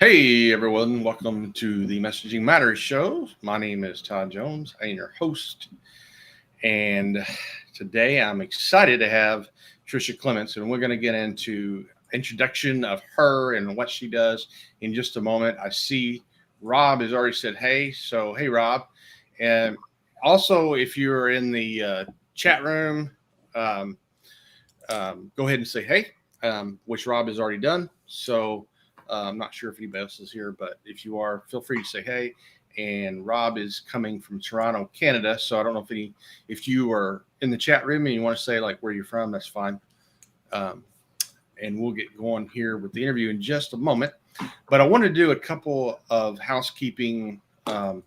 Hey everyone, welcome to the Messaging Matters show. My name is Todd Jones. I am your host, and today I'm excited to have Tricia Clements, and we're going to get into introduction of her and what she does in just a moment. I see Rob has already said hey, so hey Rob, and also if you're in the chat room, um, go ahead and say hey, which Rob has already done. So I'm not sure if anybody else is here, but if you are, feel free to say hey. And Rob is coming from Toronto, Canada. So I don't know if you are in the chat room and you want to say like where you're from, that's fine. Um, and we'll get going here with the interview in just a moment. But I want to do a couple of housekeeping. I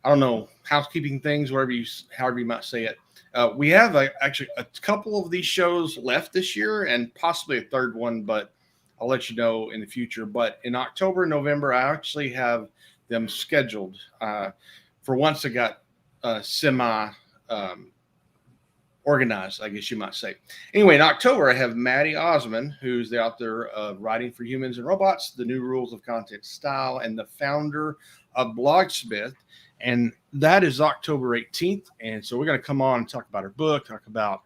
don't know, housekeeping things, however you might say it. We have actually a couple of these shows left this year, and possibly a third one, but I'll let you know in the future. But in October, November, I actually have them scheduled. For once, I got semi organized, I guess you might say. Anyway, in October, I have Maddie Osman, who's the author of Writing for Humans and Robots, The New Rules of Content Style, and the founder of Blogsmith. And that is October 18th. And so we're going to come on and talk about her book, talk about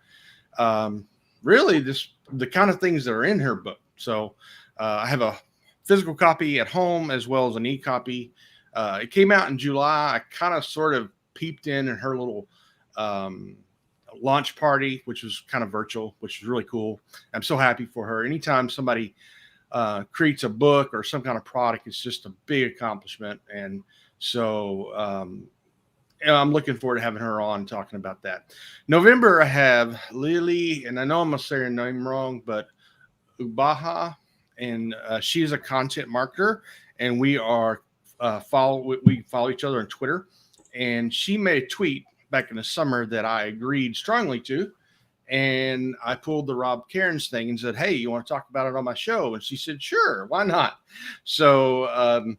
really the kind of things that are in her book. So I have a physical copy at home as well as an e-copy. It came out in July. I kind of sort of peeped in her little launch party, which was kind of virtual, which was really cool. I'm so happy for her. Anytime somebody creates a book or some kind of product, it's just a big accomplishment. And so I'm looking forward to having her on talking about that. November, I have Lily, and I know I'm going to say her name wrong, but Ubaha, and she is a content marketer, and we follow each other on Twitter. And she made a tweet back in the summer that I agreed strongly to. And I pulled the Rob Cairns thing and said, hey, you want to talk about it on my show? And she said, sure, why not? So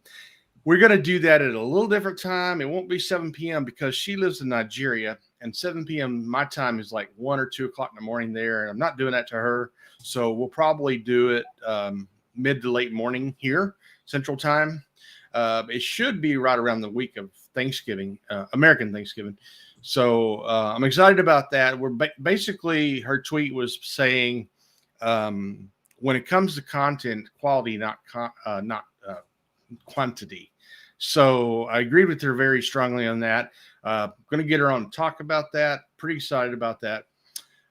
we're going to do that at a little different time. It won't be 7 p.m. because she lives in Nigeria, and 7 p.m. my time is like 1 or 2 o'clock in the morning there. And I'm not doing that to her. So we'll probably do it mid to late morning here, Central Time. It should be right around the week of Thanksgiving, American Thanksgiving. So I'm excited about that. We're basically, her tweet was saying, when it comes to content, quality, not quantity. So I agreed with her very strongly on that. Going to get her on to talk about that. Pretty excited about that.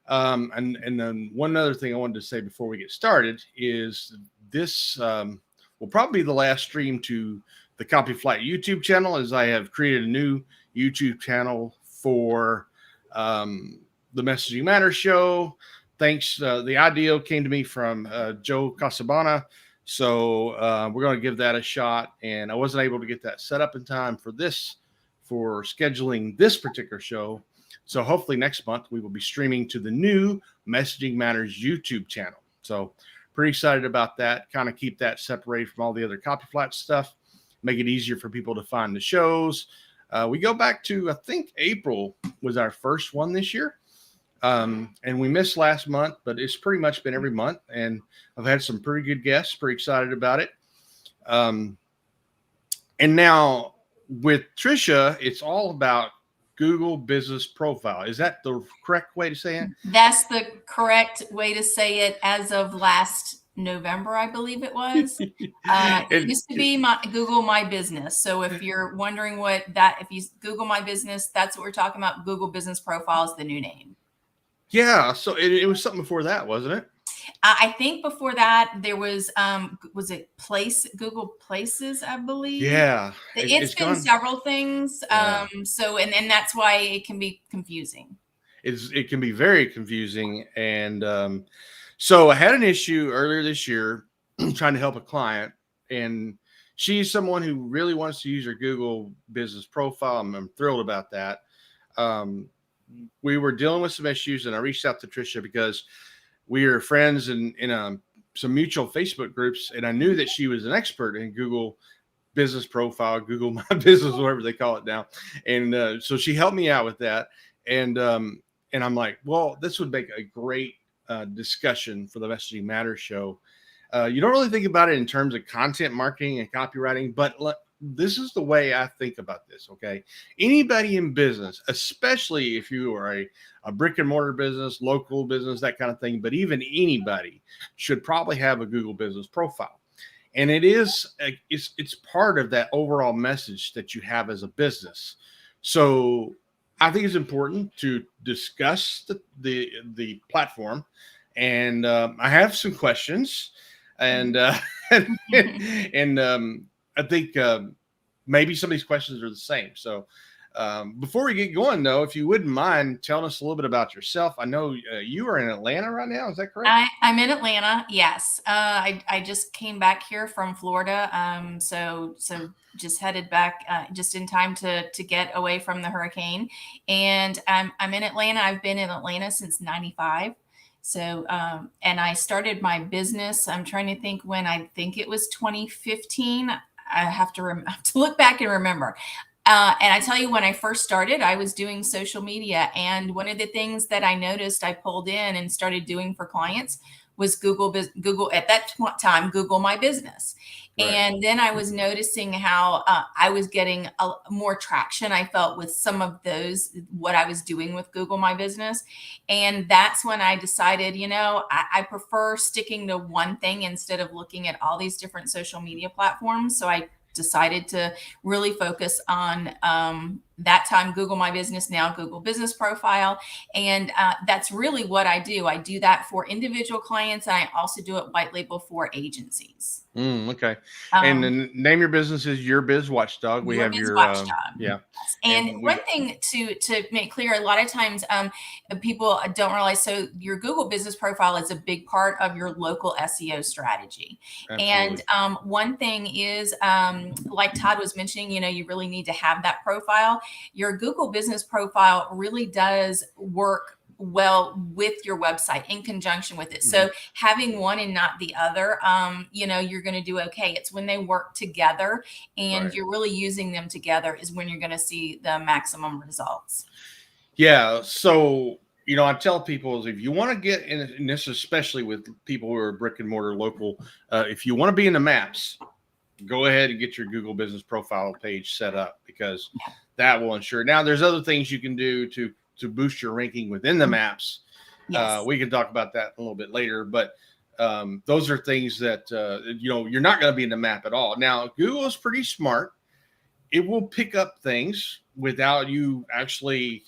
And then one other thing I wanted to say before we get started is this will probably be the last stream to the Copy Flight YouTube channel, as I have created a new YouTube channel for the Messaging Matters show. Thanks. The idea came to me from Joe Casabana. So we're going to give that a shot. And I wasn't able to get that set up in time for scheduling this particular show. So hopefully next month we will be streaming to the new Messaging Matters YouTube channel. So pretty excited about that. Kind of keep that separated from all the other Copy Flight stuff. Make it easier for people to find the shows. We go back to, I think April was our first one this year. And we missed last month, but it's pretty much been every month. And I've had some pretty good guests, pretty excited about it. And now with Tricia, it's all about Google Business Profile. Is that the correct way to say it? That's the correct way to say it as of last November, I believe it was. It used to be Google My Business. So if you're wondering if you Google My Business, that's what we're talking about. Google Business Profile is the new name. Yeah. So it was something before that, wasn't it? I think before that there was it Google Places, I believe. Yeah. It's been several things. Yeah. So and that's why it can be confusing. It can be very confusing. And so I had an issue earlier this year trying to help a client, and she's someone who really wants to use her Google Business Profile. I'm thrilled about that. We were dealing with some issues, and I reached out to Tricia because we are friends in some mutual Facebook groups, and I knew that she was an expert in Google Business Profile, Google My Business, whatever they call it now. And so she helped me out with that. And I'm like, well, this would make a great discussion for the Messaging Matters show. You don't really think about it in terms of content marketing and copywriting, but this is the way I think about this. Okay. Anybody in business, especially if you are a brick and mortar business, local business, that kind of thing, but even anybody should probably have a Google business profile. And it's part of that overall message that you have as a business. So I think it's important to discuss the platform, and I have some questions, and and I think maybe some of these questions are the same. So before we get going, though, if you wouldn't mind telling us a little bit about yourself. I know you are in Atlanta right now. Is that correct? I'm in Atlanta. Yes. I just came back here from Florida. So just headed back just in time to get away from the hurricane. And I'm in Atlanta. I've been in Atlanta since '95. So and I started my business. I'm trying to think when. I think it was 2015. I have to have to look back and remember. And I tell you, when I first started, I was doing social media. And one of the things that I noticed I pulled in and started doing for clients was Google at that time, Google My Business. Right. And then I was noticing how I was getting more traction, I felt, with some of those, what I was doing with Google My Business. And that's when I decided, I prefer sticking to one thing instead of looking at all these different social media platforms. So I decided to really focus on that time Google My Business, now Google Business Profile. And that's really what I do. I do that for individual clients, and I also do it white label for agencies. Okay. And the name of your business is Your Biz Watchdog. We Your have Biz your Watchdog. yeah. And one thing to make clear, a lot of times people don't realize, so your Google Business Profile is a big part of your local SEO strategy. Absolutely. And one thing is, like Todd was mentioning, you really need to have that profile. Your Google Business Profile really does work well with your website in conjunction with it. So having one and not the other, you're going to do okay. It's when they work together and you're really using them together is when you're going to see the maximum results. Yeah. So, I tell people is if you want to get in, and this especially with people who are brick and mortar local, if you want to be in the maps, go ahead and get your Google Business Profile page set up, because that will ensure. Now, there's other things you can do to boost your ranking within the maps. Yes. We can talk about that a little bit later, but those are things that you're not going to be in the map at all. Now, Google is pretty smart. It will pick up things without you actually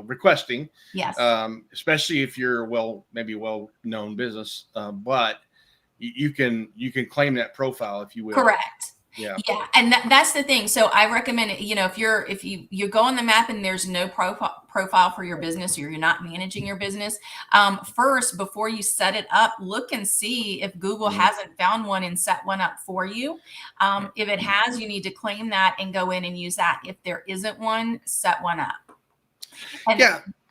requesting. Yes. Especially if you're maybe well-known business, but you can claim that profile, if you will. Correct. Yeah. And that's the thing. So I recommend it, if you go on the map and there's no profile for your business, or you're not managing your business, first, before you set it up, look and see if Google hasn't found one and set one up for you. If it has, you need to claim that and go in and use that. If there isn't one, set one up. And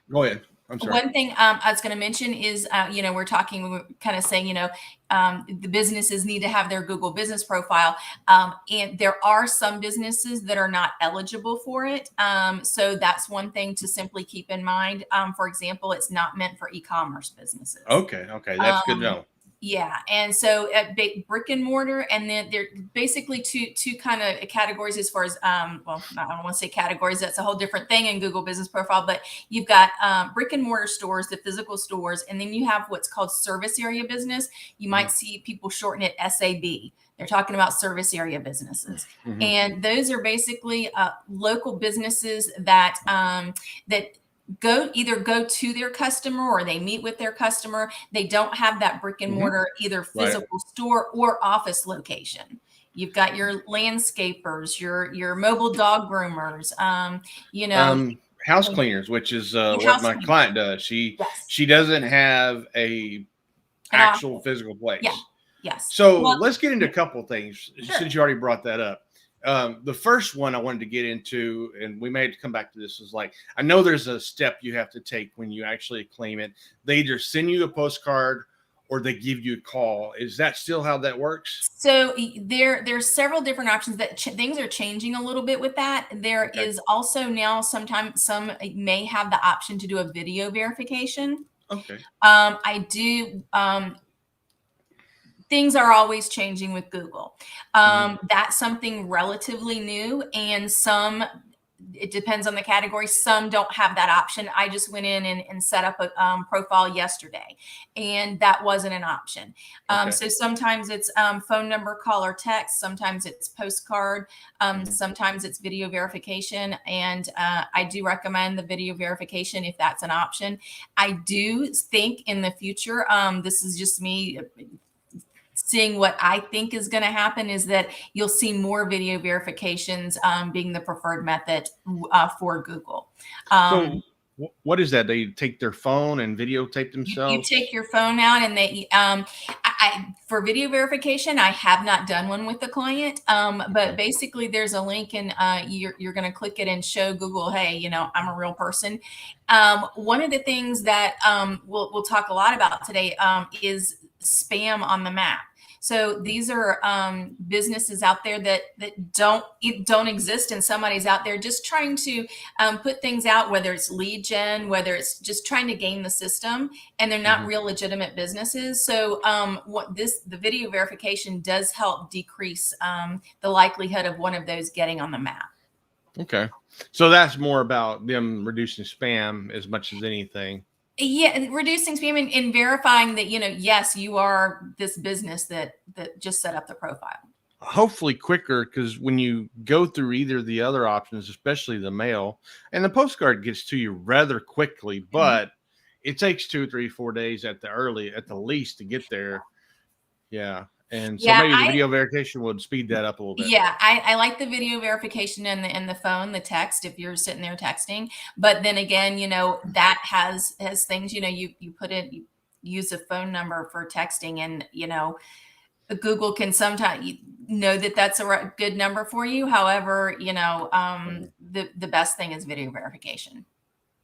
go ahead. I'm sorry. One thing I was going to mention is, we're kind of saying, the businesses need to have their Google Business Profile. And there are some businesses that are not eligible for it. So that's one thing to simply keep in mind. For example, it's not meant for e-commerce businesses. Okay. That's good to know. Yeah. And so at brick and mortar, and then there are basically two kind of categories as far as, I don't want to say categories. That's a whole different thing in Google Business Profile, but you've got brick and mortar stores, the physical stores, and then you have what's called service area business. You might see people shorten it SAB. They're talking about service area businesses. And those are basically local businesses that either go to their customer or they meet with their customer. They don't have that brick and mortar, either physical store or office location. You've got your landscapers, your mobile dog groomers, house cleaners, which is what my client does. She doesn't have an actual physical place. Yeah. Yes. So let's get into a couple of things, since you already brought that up. The first one I wanted to get into, and we may have to come back to this, is like, I know there's a step you have to take when you actually claim it. They either send you a postcard or they give you a call. Is that still how that works? So there's several different options. That things are changing a little bit with that. There is also now sometimes some may have the option to do a video verification. Okay. I do. things are always changing with Google. That's something relatively new, and it depends on the category. Some don't have that option. I just went in and set up a profile yesterday, and that wasn't an option. Okay. So sometimes it's phone number, call, or text. Sometimes it's postcard. Sometimes it's video verification. And I do recommend the video verification if that's an option. I do think in the future, this is just me seeing what I think is going to happen, is that you'll see more video verifications being the preferred method for Google. So what is that? They take their phone and videotape You themselves? take your phone out, and they for video verification, I have not done one with the client, but basically there's a link, and you're going to click it and show Google, hey, you know, I'm a real person. One of the things that we'll talk a lot about today is spam on the map. So these are businesses out there that don't exist, and somebody's out there just trying to put things out, whether it's lead gen, whether it's just trying to game the system, and they're not real legitimate businesses. So the video verification does help decrease the likelihood of one of those getting on the map. Okay. So that's more about them reducing spam as much as anything. Yeah, reducing spam and verifying that, you know, yes, you are this business that just set up the profile. Hopefully quicker, because when you go through either of the other options, especially the mail, and the postcard gets to you rather quickly, but it takes 2, 3, 4 days at the least to get there. Yeah. And so maybe the video verification would speed that up a little bit. Yeah, I like the video verification in the phone, the text, if you're sitting there texting. But then again, you know, that has things, you know, you you use a phone number for texting, and, you know, Google can sometimes know that that's a good number for you. However, you know, the best thing is video verification.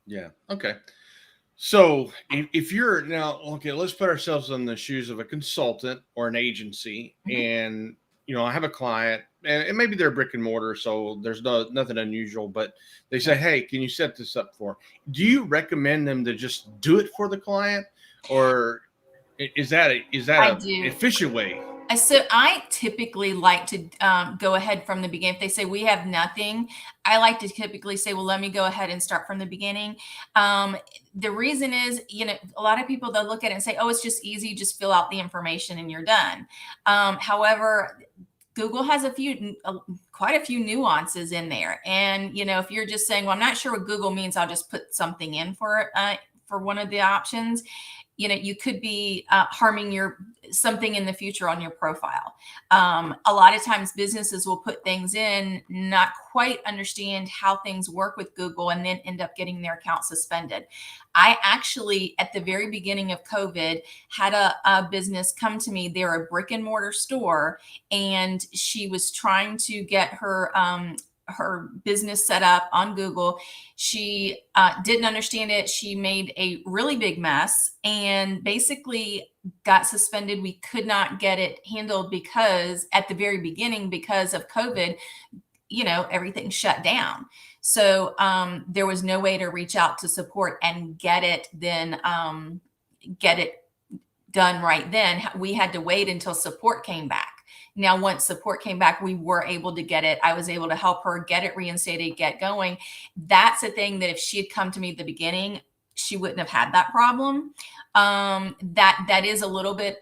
Yeah. Okay. So if you're now, okay, let's put ourselves in the shoes of a consultant or an agency, and I have a client, and maybe they're brick and mortar, so there's nothing unusual, but they say, hey, can you set this up for? Do you recommend them to just do it for the client, or is that a efficient way? So I typically like to go ahead from the beginning. If they say we have nothing, I like to typically say, well, let me go ahead and start from the beginning. The reason is, you know, a lot of people, they'll look at it and say, oh, it's just easy. Just fill out the information and you're done. However, Google has quite a few nuances in there. And, you know, if you're just saying, well, I'm not sure what Google means, I'll just put something in for one of the options. You know, you could be harming something in the future on your profile. A lot of times businesses will put things in, not quite understand how things work with Google, and then end up getting their account suspended. I actually, at the very beginning of COVID, had a business come to me. They're a brick and mortar store, and she was trying to get her business set up on Google. She didn't understand it. She made a really big mess and basically got suspended. We could not get it handled because at the very beginning, because of COVID, you know, everything shut down. So there was no way to reach out to support and get it done right then. We had to wait until support came back. Now, once support came back, we were able to get it. I was able to help her get it reinstated, get going. That's a thing that if she had come to me at the beginning, she wouldn't have had that problem. That is a little bit,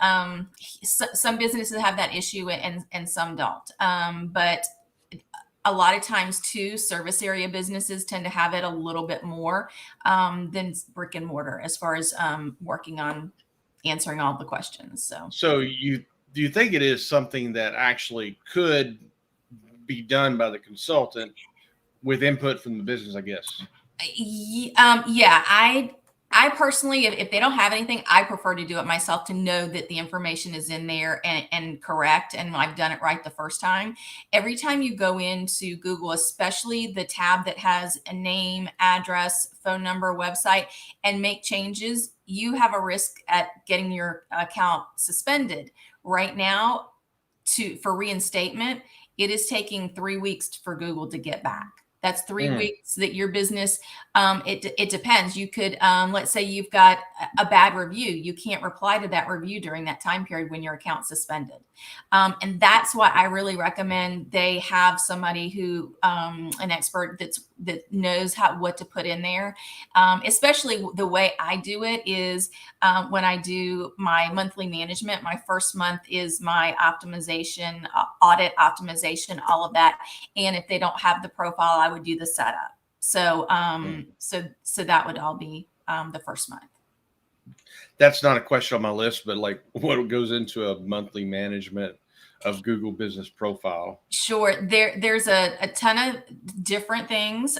some businesses have that issue and some don't. But a lot of times too, service area businesses tend to have it a little bit more than brick and mortar as far as working on answering all the questions. So do you think it is something that actually could be done by the consultant with input from the business, I guess? Yeah, I personally, if they don't have anything, I prefer to do it myself, to know that the information is in there and correct, and I've done it right the first time. Every time you go into Google, especially the tab that has a name, address, phone number, website, and make changes, you have a risk at getting your account suspended. Right now, for reinstatement, it is taking 3 weeks for Google to get back. That's 3 weeks that your business, it depends. You could, let's say you've got a bad review. You can't reply to that review during that time period when your account's suspended. And that's why I really recommend they have somebody who, an expert that knows what to put in there. Especially the way I do it is when I do my monthly management, my first month is my optimization, audit optimization, all of that. And if they don't have the profile, I would do the setup. So, so that would all be the first month. That's not a question on my list, but like what goes into a monthly management of Google Business Profile? Sure. There's a ton of different things.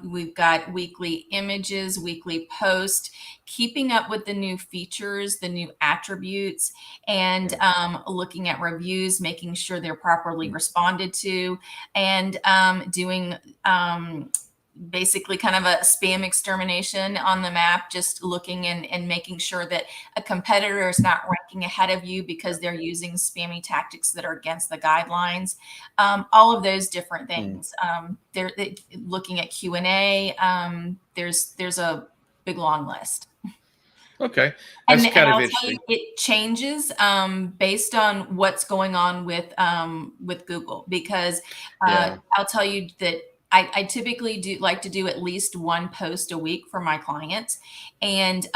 We've got weekly images, weekly post, keeping up with the new features, the new attributes, and looking at reviews, making sure they're properly responded to, and doing basically kind of a spam extermination on the map, just looking and making sure that a competitor is not ranking ahead of you because they're using spammy tactics that are against the guidelines. All of those different things. They're looking at Q&A. There's a big long list. Okay, that's kind of I'll interesting. tell you, it changes based on what's going on with Google, because I'll tell you that I typically do like to do at least one post a week for my clients. And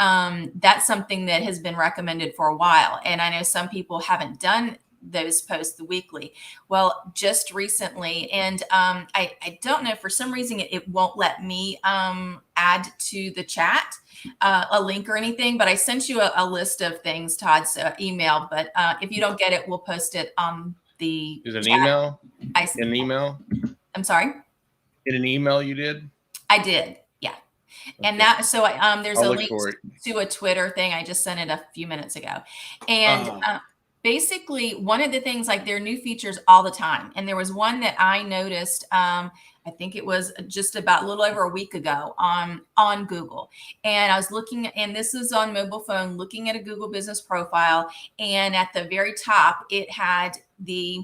that's something that has been recommended for a while. And I know some people haven't done those posts weekly. Well, just recently, and I don't know, for some reason, it won't let me add to the chat a link or anything, but I sent you a list of things, Todd's email. But if you don't get it, we'll post it on the Is it an chat. email? An email? I'm sorry? In an email you did? I did, yeah. Okay. And that, so there's a link to a Twitter thing. I just sent it a few minutes ago. And basically, one of the things, like, there are new features all the time. And there was one that I noticed, I think it was just about a little over a week ago on Google. And I was looking, and this is on mobile phone, looking at a Google Business Profile. And at the very top, it had the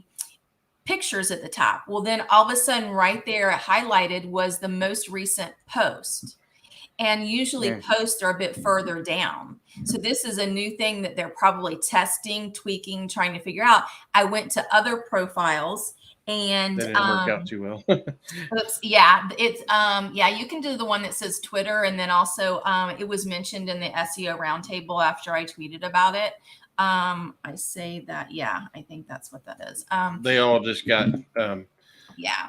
pictures at the top. Well, then all of a sudden right there highlighted was the most recent post. And usually posts are a bit further down. So this is a new thing that they're probably testing, tweaking, trying to figure out. I went to other profiles and that didn't work out too well. Yeah, it's yeah, you can do the one that says Twitter, and then also it was mentioned in the SEO roundtable after I tweeted about it. I say that, yeah, I think that's what that is. They all just got yeah.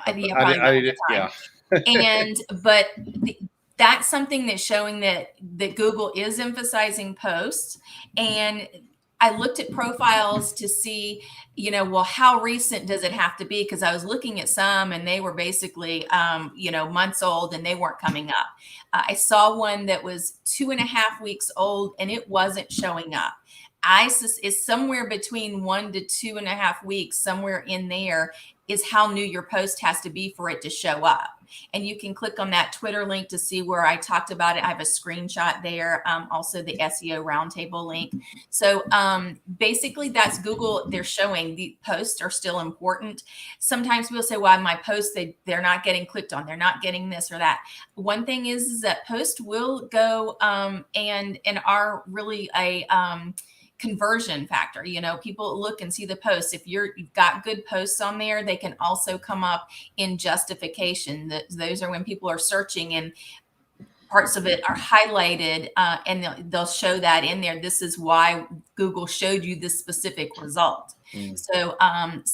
And but that's something that's showing that Google is emphasizing posts. And I looked at profiles to see, well, how recent does it have to be? Because I was looking at some and they were basically, months old and they weren't coming up. I saw one that was 2.5 weeks old and it wasn't showing up. ISIS is somewhere between 1 to 2.5 weeks, somewhere in there is how new your post has to be for it to show up. And you can click on that Twitter link to see where I talked about it. I have a screenshot there, also the SEO roundtable link. So basically that's Google. They're showing the posts are still important. Sometimes people say, well, my posts, they're not getting clicked on. They're not getting this or that. One thing is that posts will go and are really a conversion factor. People look and see the posts. If you've got good posts on there, they can also come up in justification. Those are when people are searching and parts of it are highlighted and they'll show that in there. This is why Google showed you this specific result. So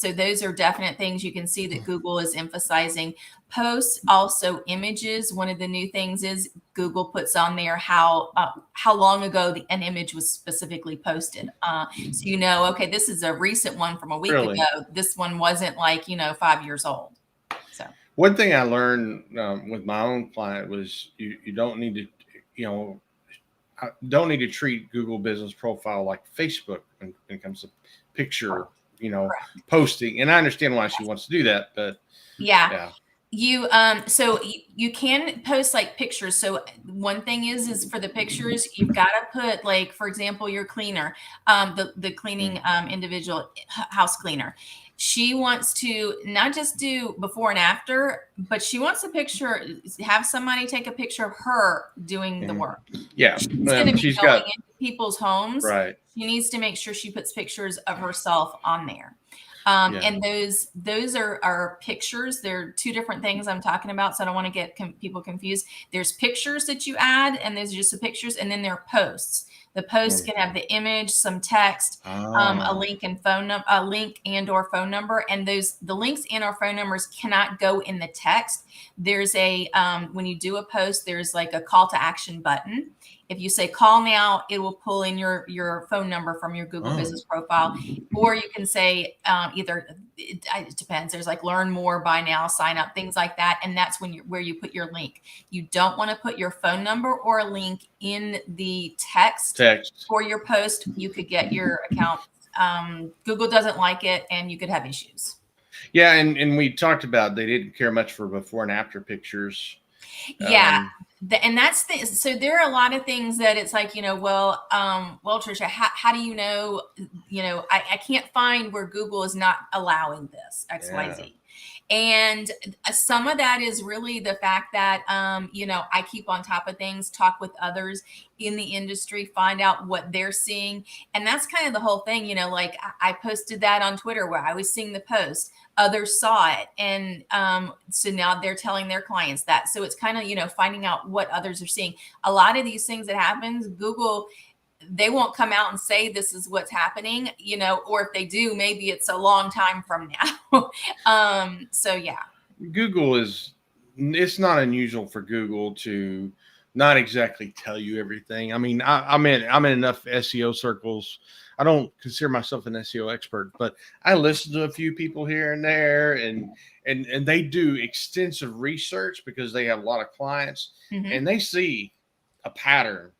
those are definite things. You can see that Google is emphasizing posts, also images. One of the new things is Google puts on there how long ago an image was specifically posted. So okay, this is a recent one from a week ago. This one wasn't 5 years old. So one thing I learned with my own client was you don't need to treat Google Business Profile like Facebook when it comes to picture posting. And I understand why she wants to do that, but yeah. You so you can post like pictures. So one thing is for the pictures, you've got to put, for example, your cleaner, the cleaning individual house cleaner. She wants to not just do before and after, but she wants a picture, have somebody take a picture of her doing the work. Yeah. She's going to be She's going got into people's homes. right. She needs to make sure she puts pictures of herself on there. Yeah. And those are pictures. They're two different things I'm talking about, so I don't want to get people confused. There's pictures that you add, and there's just the pictures, and then there are posts. The posts can have the image, some text, a link and a link and or phone number, and the links and or phone numbers cannot go in the text. There's a when you do a post, there's like a call to action button. If you say call now, it will pull in your phone number from your Google business profile, or you can say either it depends. There's like learn more, buy now, sign up, things like that, and that's where you put your link. You don't want to put your phone number or a link in the text for your post. You could get your account. Google doesn't like it, and you could have issues. Yeah, and we talked about they didn't care much for before and after pictures. Yeah. And that's so there are a lot of things that it's like, well, Tricia, how do you know, I can't find where Google is not allowing this XYZ. And some of that is really the fact that, I keep on top of things, talk with others in the industry, find out what they're seeing. And that's kind of the whole thing, like I posted that on Twitter where I was seeing the post, others saw it. And so now they're telling their clients that. So it's kind of, finding out what others are seeing. A lot of these things that happens, Google, they won't come out and say this is what's happening, or if they do, maybe it's a long time from now. So yeah. Google it's not unusual for Google to not exactly tell you everything. I mean, I'm in enough SEO circles. I don't consider myself an SEO expert, but I listen to a few people here and there, and they do extensive research because they have a lot of clients, and they see a pattern.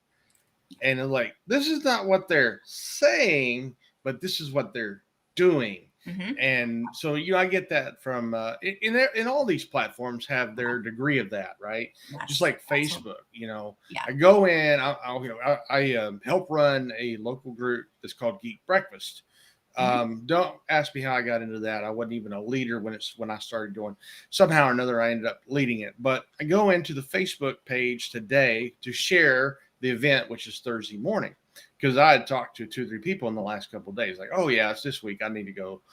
And they're like, this is not what they're saying, but this is what they're doing. And so, I get that from in all these platforms have their degree of that, right? Yes, just like Facebook, I go in, I help run a local group that's called Geek Breakfast. Don't ask me how I got into that. I wasn't even a leader when I started doing. Somehow or another, I ended up leading it. But I go into the Facebook page today to share the event, which is Thursday morning, because I had talked to 2 or 3 people in the last couple of days, like, oh yeah, it's this week. I need to go,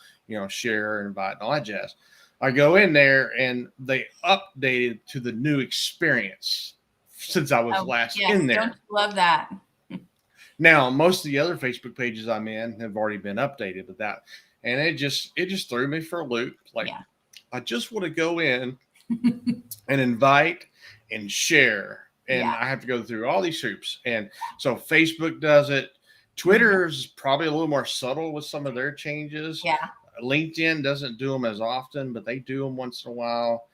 share and invite and all that jazz. I go in there and they updated to the new experience since I was last in there. Don't you love that? Now, most of the other Facebook pages I'm in have already been updated with that. And it just threw me for a loop. Like, I just want to go in and invite and share. And I have to go through all these hoops. And so Facebook does it. Twitter's probably a little more subtle with some of their changes. LinkedIn doesn't do them as often, but they do them once in a while.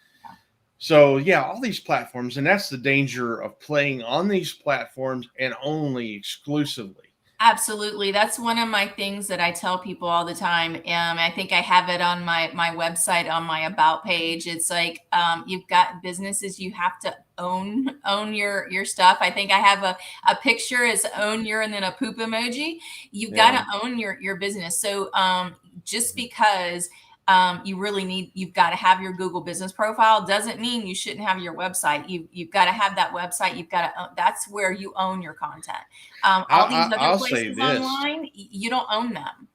So all these platforms, and that's the danger of playing on these platforms and only exclusively. Absolutely. That's one of my things that I tell people all the time. I think I have it on my website, on my about page. It's like, you've got businesses, you have to own your stuff. I think I have a picture is own your, and then a poop emoji. You've got to own your business. So just because you've got to have your Google business profile doesn't mean you shouldn't have your website. You've got to have that website. You've got to, that's where you own your content. All these other places online, you don't own them.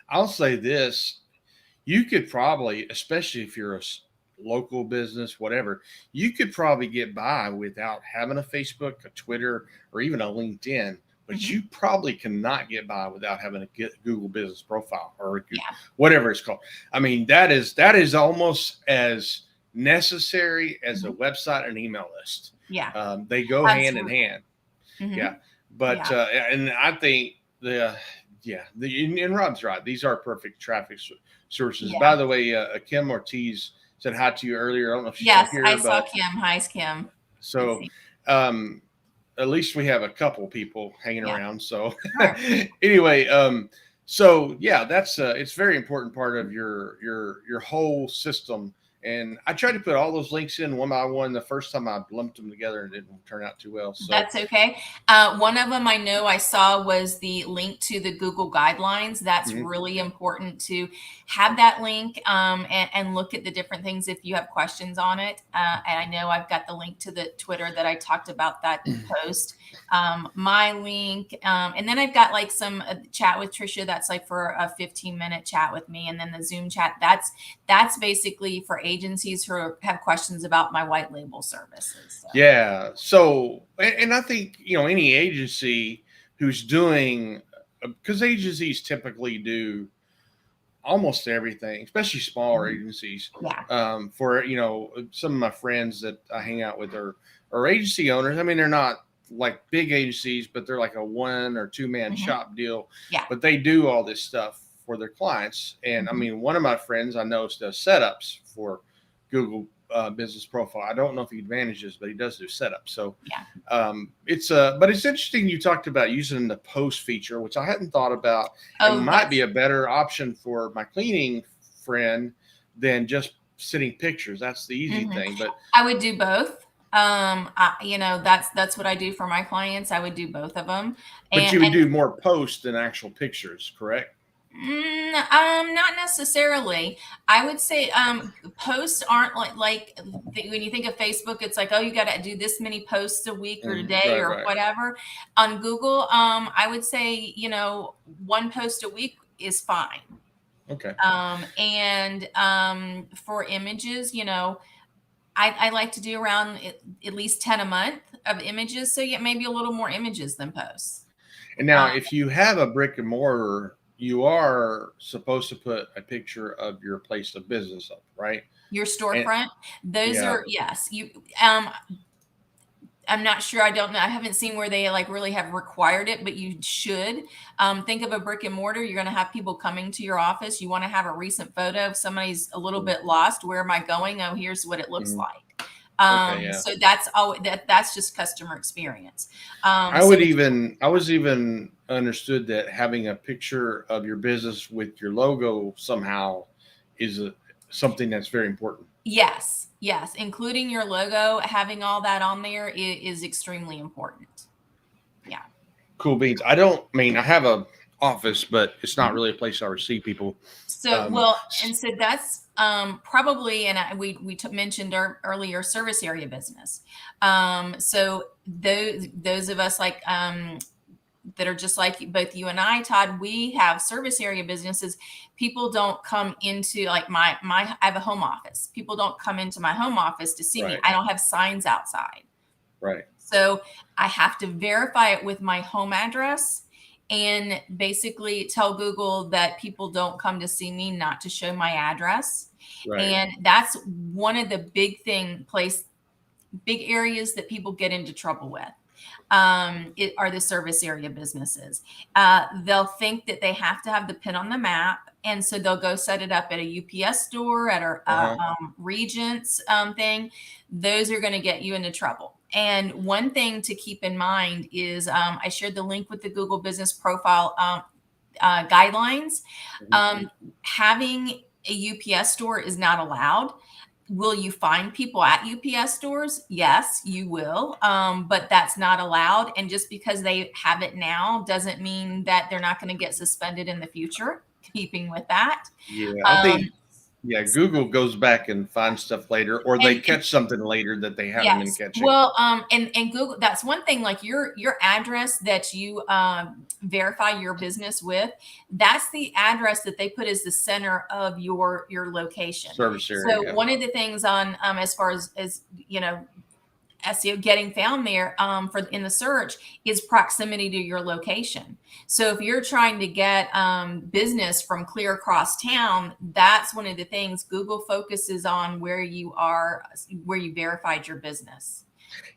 I'll say this. You could probably, especially if you're a local business, whatever, you could probably get by without having a Facebook, a Twitter, or even a LinkedIn. But you probably cannot get by without having a Google business profile or whatever it's called. I mean, that is almost as necessary as a website and email list. They go hand in hand. But and I think and Rob's right. These are perfect traffic sources. By the way, Kim Ortiz said hi to you earlier. I don't know if she's here. Yes, I saw Kim. Hi, Kim. So, at least we have a couple people hanging around. So anyway, so that's it's a very important part of your whole system And I tried to put all those links in one by one. The first time I lumped them together and it didn't turn out too well. So That's okay. One of them I know I saw was the link to the Google guidelines. That's mhm. really important to have that link, and look at the different things if you have questions on it. And I know I've got the link to the Twitter that I talked about that post. My link, and then I've got like some chat with Tricia. That's like for a 15-minute chat with me, and then the Zoom chat. That's basically for agencies who have questions about my white label services. So. Yeah. So, and I think, any agency who's doing, because agencies typically do almost everything, especially smaller agencies. Yeah. For, some of my friends that I hang out with are agency owners. I mean, they're not like big agencies, but they're like a 1 or 2 man Mm-hmm. shop deal. Yeah. But they do all this stuff for their clients. And I Mm-hmm. mean, one of my friends I know does setups for Google business profile. I don't know if he manages, but he does do setups. So Yeah. but it's interesting you talked about using the post feature, which I hadn't thought about, and Oh, might be a better option for my cleaning friend than just sending pictures. That's the easy mhm. thing. But I would do both. That's what I do for my clients. I would do both of them. you would And do more posts than actual pictures, correct? not necessarily. I would say posts aren't when you think of Facebook, it's like, oh, you got to do this many posts a week or a day Right, or right. whatever. On Google, I would say, one post a week is fine. Okay. And for images, I like to do around at least 10 a month of images. So yeah, maybe a little more images than posts. And now, if you have a brick and mortar, you are supposed to put a picture of your place of business up, right? Your And storefront, those yeah, are, yes, I'm not sure. I don't know. I haven't seen where they like really have required it, but you should. Think of a brick and mortar. You're going to have people coming to your office. You want to have a recent photo. If somebody's a little bit lost, where am I going? Oh, here's what it looks mhm. like. Okay, yeah. So that's just customer experience. I So would even I was even understood that having a picture of your business with your logo somehow is something that's very important. yes, including your logo, having all that on there is extremely important. Yeah. Cool beans. I don't I mean I have a office, but it's not Mhm. really a place I receive people. So, Um, well, and so that's probably, and we mentioned earlier service area business. So those of us like that are just like both you and I, Todd, we have service area businesses. People don't come into like I have a home office. People don't come into my home office to see me. right, I don't have signs outside. right, So I have to verify it with my home address and basically tell Google that people don't come to see me, not to show my address. right. And that's one of the big areas that people get into trouble with. It are the service area businesses. They'll think that they have to have the pin on the map. And so they'll go set it up at a UPS store, at a Uh-huh. Regents thing. Those are going to get you into trouble. And one thing to keep in mind is I shared the link with the Google Business Profile guidelines. Mhm. Having a UPS store is not allowed. Will you find people at UPS stores? Yes, you will. But that's not allowed. And just because they have it now doesn't mean that they're not going to get suspended in the future, keeping with that. Yeah, I Um, think Google goes back and finds stuff later, or they and catch something later that they haven't been Yes. catching. Well, and Google, that's one thing, like your address that you verify your business with, that's the address that they put as the center of your location. Service area, So yeah. one of the things on as far as SEO getting found there for in the search is proximity to your location. So if you're trying to get business from clear across town, that's one of the things Google focuses on where you are, where you verified your business.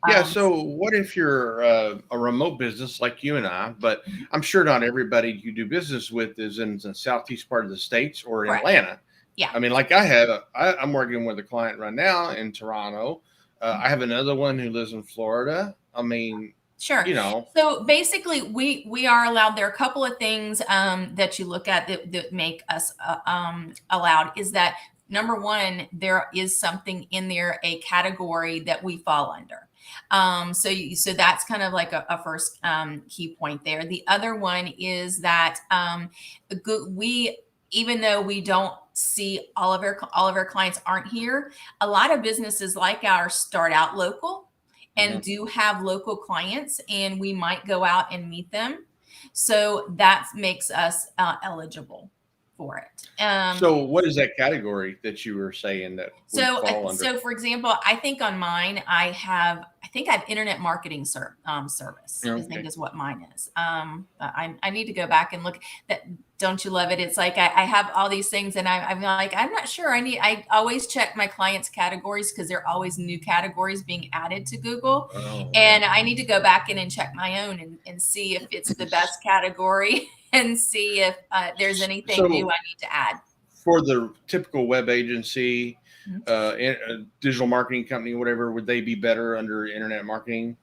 Yeah, Um, so what if you're a remote business like you and I, but I'm sure not everybody you do business with is in the southeast part of the states or in correct. Atlanta. Yeah. I mean, like I'm working with a client right now in Toronto. I have another one who lives in Florida. I mean, Sure. you know, So basically, we are allowed. There are a couple of things that you look at that make us allowed. Is that number one, there is something in there, a category that we fall under. So that's kind of like a first key point there. The other one is that we, even though we don't see all of our clients aren't here, a lot of businesses like ours start out local and do have local clients, and we might go out and meet them. So that makes us eligible for it. So what is that category that you were saying that would fall under? So for example, I think on mine, I have internet marketing service. Okay. I think is what mine is. I need to go back and look. That, don't you love it? It's like I have all these things, and I'm like, I'm not sure. I always check my clients' categories because there are always new categories being added to Google, and I need to go back in and check my own and see if it's the best category and see if there's anything new I need to add. For the typical web agency, digital marketing company, whatever, would they be better under internet marketing?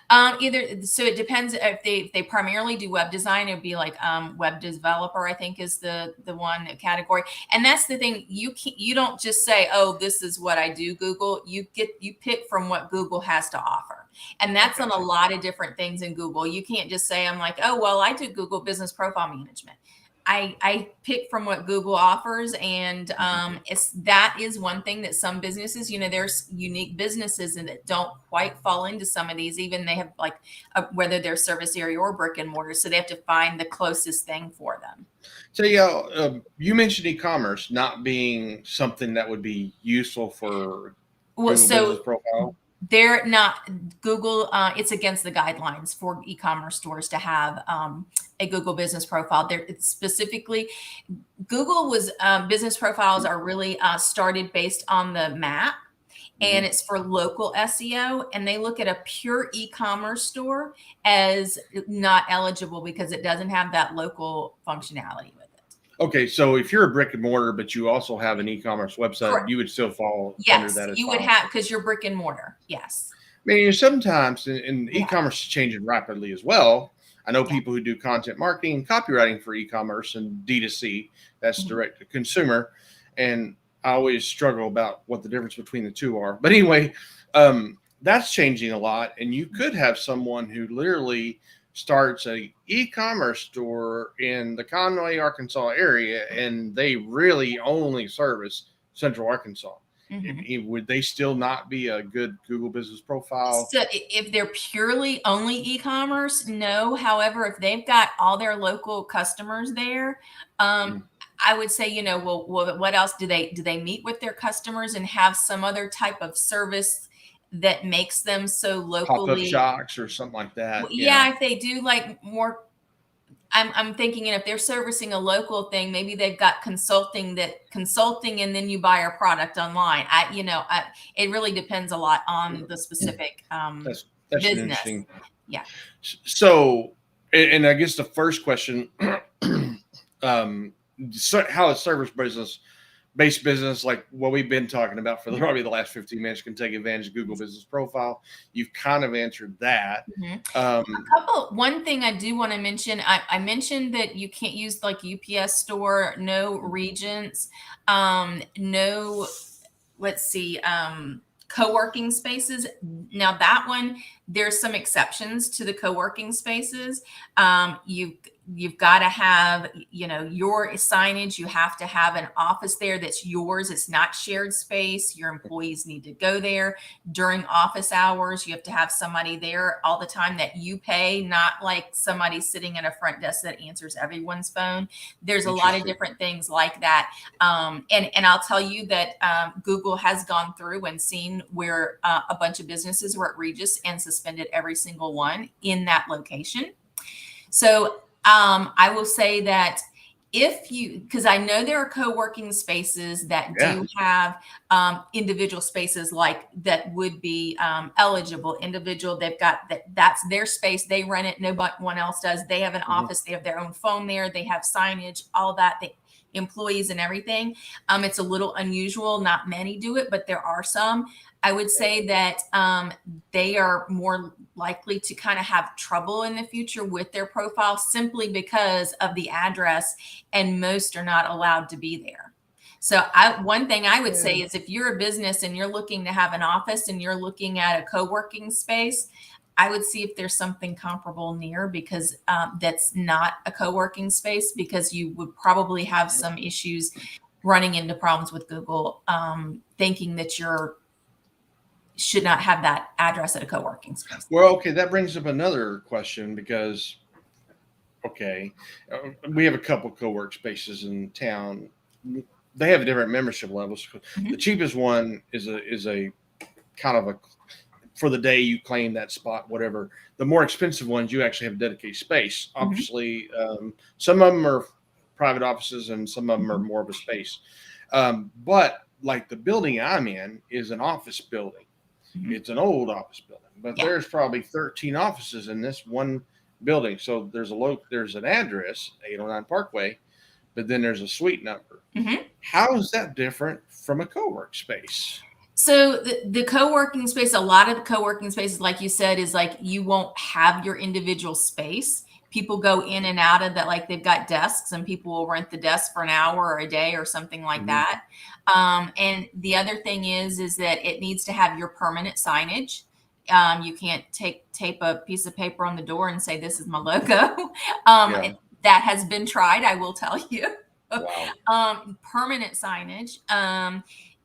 Either. So it depends if they primarily do web design. It'd be like web developer, I think, is the one category. And that's the thing. You don't just say, oh, this is what I do, Google. You pick from what Google has to offer. And that's on a lot of different things in Google. You can't just say, I'm like, oh, well, I do Google Business Profile Management. I pick from what Google offers, and that is one thing that some businesses, there's unique businesses and that don't quite fall into some of these. Even they have like whether they're service area or brick and mortar, so they have to find the closest thing for them. So you mentioned e-commerce not being something that would be useful for Google Business Profile. They're not Google. It's against the guidelines for e-commerce stores to have a Google Business Profile. There, specifically, Google business profiles are really started based on the map, and it's for local SEO. And they look at a pure e-commerce store as not eligible because it doesn't have that local functionality with it. Okay, so if you're a brick and mortar, but you also have an e-commerce website, correct, you would still fall under that as well. You would have, because you're brick and mortar. Yes. I mean, sometimes, and e-commerce is changing rapidly as well. I know people who do content marketing and copywriting for e-commerce and D2C, that's direct to consumer. And I always struggle about what the difference between the two are. But anyway, that's changing a lot. And you could have someone who literally starts a e-commerce store in the Conway, Arkansas area, and they really only service Central Arkansas. Would they still not be a good Google Business Profile? So if they're purely only e-commerce, no. However, if they've got all their local customers there, I would say, well, what else do they meet with their customers and have some other type of service that makes them so locally? Pop-up shops or something like that. Well, yeah, if they do like more, I'm thinking, if they're servicing a local thing, maybe they've got consulting, and then you buy a product online. It really depends a lot on the specific that's business. Interesting. Yeah. So, and I guess the first question, so how is service-based business, like what we've been talking about for probably the last 15 minutes, can take advantage of Google Business Profile? You've kind of answered that. One thing I do want to mention, I mentioned that you can't use like UPS Store, no Regents, no, let's see, co-working spaces. Now that one, there's some exceptions to the co-working spaces. You've got to have, your signage. You have to have an office there that's yours. It's not shared space. Your employees need to go there during office hours. You have to have somebody there all the time that you pay, not like somebody sitting at a front desk that answers everyone's phone. There's a lot of different things like that. And I'll tell you that Google has gone through and seen where a bunch of businesses were at Regis and suspended every single one in that location. So I will say that because I know there are co-working spaces that do have individual spaces like that would be eligible. Individual, they've got that's their space. They rent it. No one else does. They have an office. They have their own phone there. They have signage, all that. Employees and everything. It's a little unusual. Not many do it, but there are some. I would say that they are more likely to kind of have trouble in the future with their profile simply because of the address, and most are not allowed to be there. So one thing I would say is if you're a business and you're looking to have an office and you're looking at a co-working space, I would see if there's something comparable near, because that's not a co-working space, because you would probably have some issues running into problems with Google, thinking that you're should not have that address at a co-working space. Well, okay, that brings up another question because, okay, we have a couple co-work spaces in town. They have different membership levels. Mhm. The cheapest one is a kind of a for the day you claim that spot, whatever. The more expensive ones, you actually have dedicated space. Obviously, some of them are private offices and some of them are more of a space. But like the building I'm in is an office building. It's an old office building, but there's probably 13 offices in this one building. So there's an address, 809 Parkway, but then there's a suite number. How is that different from a co-work space? So the co-working space, a lot of the co-working spaces, like you said, is like you won't have your individual space. People go in and out of that, like they've got desks and people will rent the desk for an hour or a day or something like that. And the other thing is that it needs to have your permanent signage. You can't tape a piece of paper on the door and say, this is my logo. That has been tried, I will tell you. Wow. Permanent signage.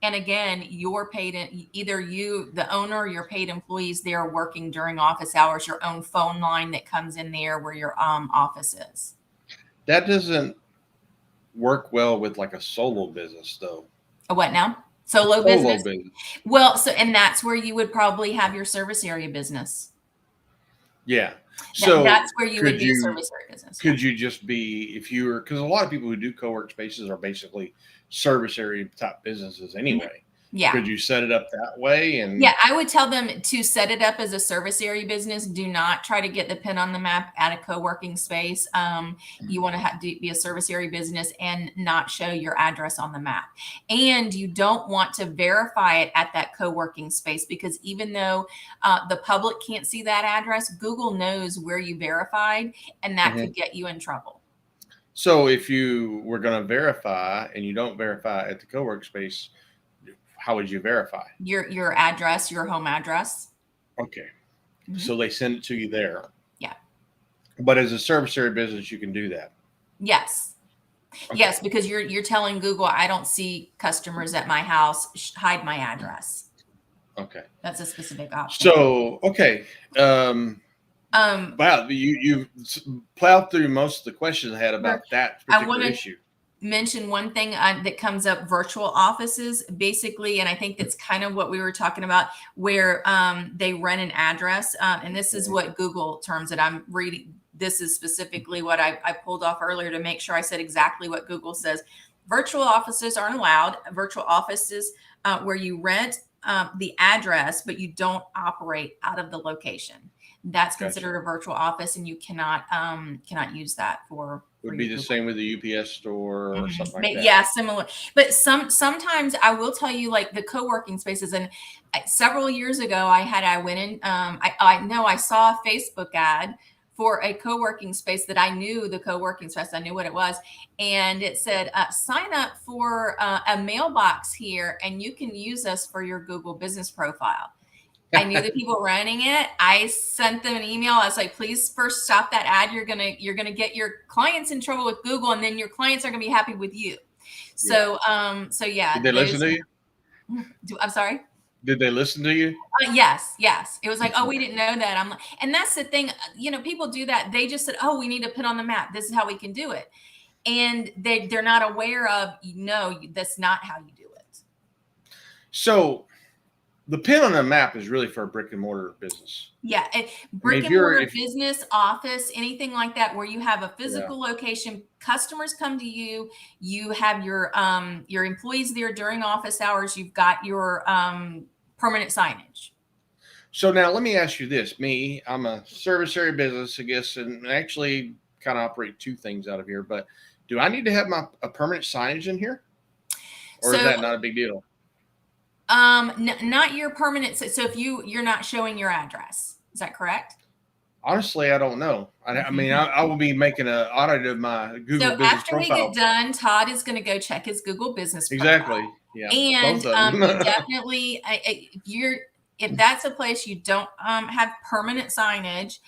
And again, you're paid either you, the owner, or your paid employees there working during office hours, your own phone line that comes in there where your office is. That doesn't work well with like a solo business though. A what now? Solo business? Well, and that's where you would probably have your service area business. Yeah. So that's where you would be a service area business. Could you just be, if you were, because a lot of people who do co-work spaces are basically service area type businesses anyway. Yeah. Could you set it up that way? And yeah, I would tell them to set it up as a service area business. Do not try to get the pin on the map at a co-working space. You want to be a service area business and not show your address on the map. And you don't want to verify it at that co-working space, because even though the public can't see that address, Google knows where you verified, and that could get you in trouble. So if you were going to verify and you don't verify at the co-work space, how would you verify? Your address, your home address. Okay. So they send it to you there. Yeah. But as a service area business, you can do that. Yes. Okay. Yes, because you're telling Google, I don't see customers at my house, hide my address. Okay. That's a specific option. So, okay. Wow, you plowed through most of the questions I had about that particular issue. Mention one thing that comes up: virtual offices, basically, and I think that's kind of what we were talking about, where they rent an address, and this is what Google terms that I'm reading. This is specifically what I pulled off earlier to make sure I said exactly what Google says. Virtual offices aren't allowed. Virtual offices where you rent the address, but you don't operate out of the location. That's considered a virtual office, and you cannot use that for. Would be the same with the UPS store or something like that. Yeah, similar. But sometimes I will tell you, like the co-working spaces, and several years ago I went in, I know I saw a Facebook ad for a co-working space that I knew the co-working space, I knew what it was. And it said, sign up for a mailbox here and you can use us for your Google business profile. I knew the people running it. I sent them an email. I was like, please first stop that ad. You're gonna get your clients in trouble with Google, and then your clients are gonna be happy with you. So yeah. Did they listen to you? I'm sorry? Did they listen to you? Yes. It was like, oh, we didn't know that. I'm like, and that's the thing, people do that. They just said, oh, we need to put on the map. This is how we can do it. And they're not aware of, that's not how you do it. So the pin on the map is really for a brick and mortar business. Yeah. Brick and mortar business, office, anything like that, where you have a physical location, customers come to you, you have your employees there during office hours, you've got your permanent signage. So now let me ask you this. I'm a service area business, I guess, and actually kind of operate two things out of here, but do I need to have a permanent signage in here? Or is that not a big deal? Not your permanent. So if you're not showing your address, is that correct? Honestly, I don't know. I mean, I will be making an audit of my Google So business after we get profile. done, Todd is going to go check his Google business profile. Exactly. Yeah. And Both of them. you definitely, if that's a place you don't have permanent signage,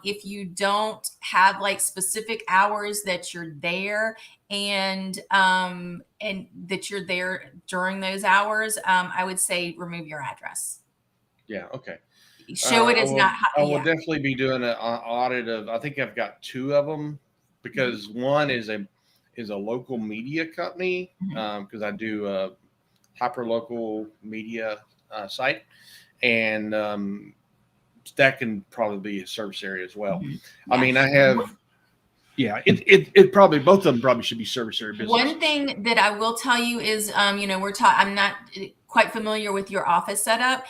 if you don't have like specific hours that you're there and that you're there during those hours, I would say remove your address. Yeah. Okay. Show it I as will. not, I will yeah. definitely be doing an audit of. I think I've got two of them because one is a local media company Mhm. because I do a hyper local media site, and that can probably be a service area as well. Mhm. I Yeah. mean, I have. Yeah, it probably both of them probably should be service area One businesses. thing that I will tell you is, I'm not quite familiar with your office setup.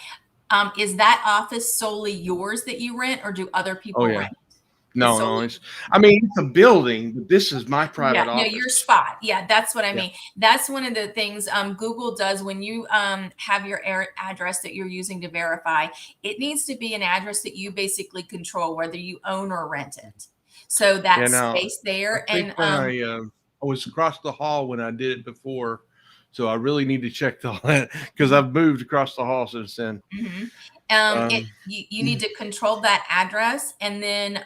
Is that office solely yours that you rent, or do other Oh people yeah. rent? It's No, no, solely. it's. I mean, it's a building, but this is my Yeah, private no, office. your spot. Yeah, that's what I Yeah. mean. That's one of the things Google does when you have your address that you're using to verify. It needs to be an address that you basically control, whether you own or rent it. So that Yeah. Now, space I there, think and when I was across the hall when I did it before, so I really need to check all that because I've moved across the hall since then. mhm. Um, You need to control that address, and then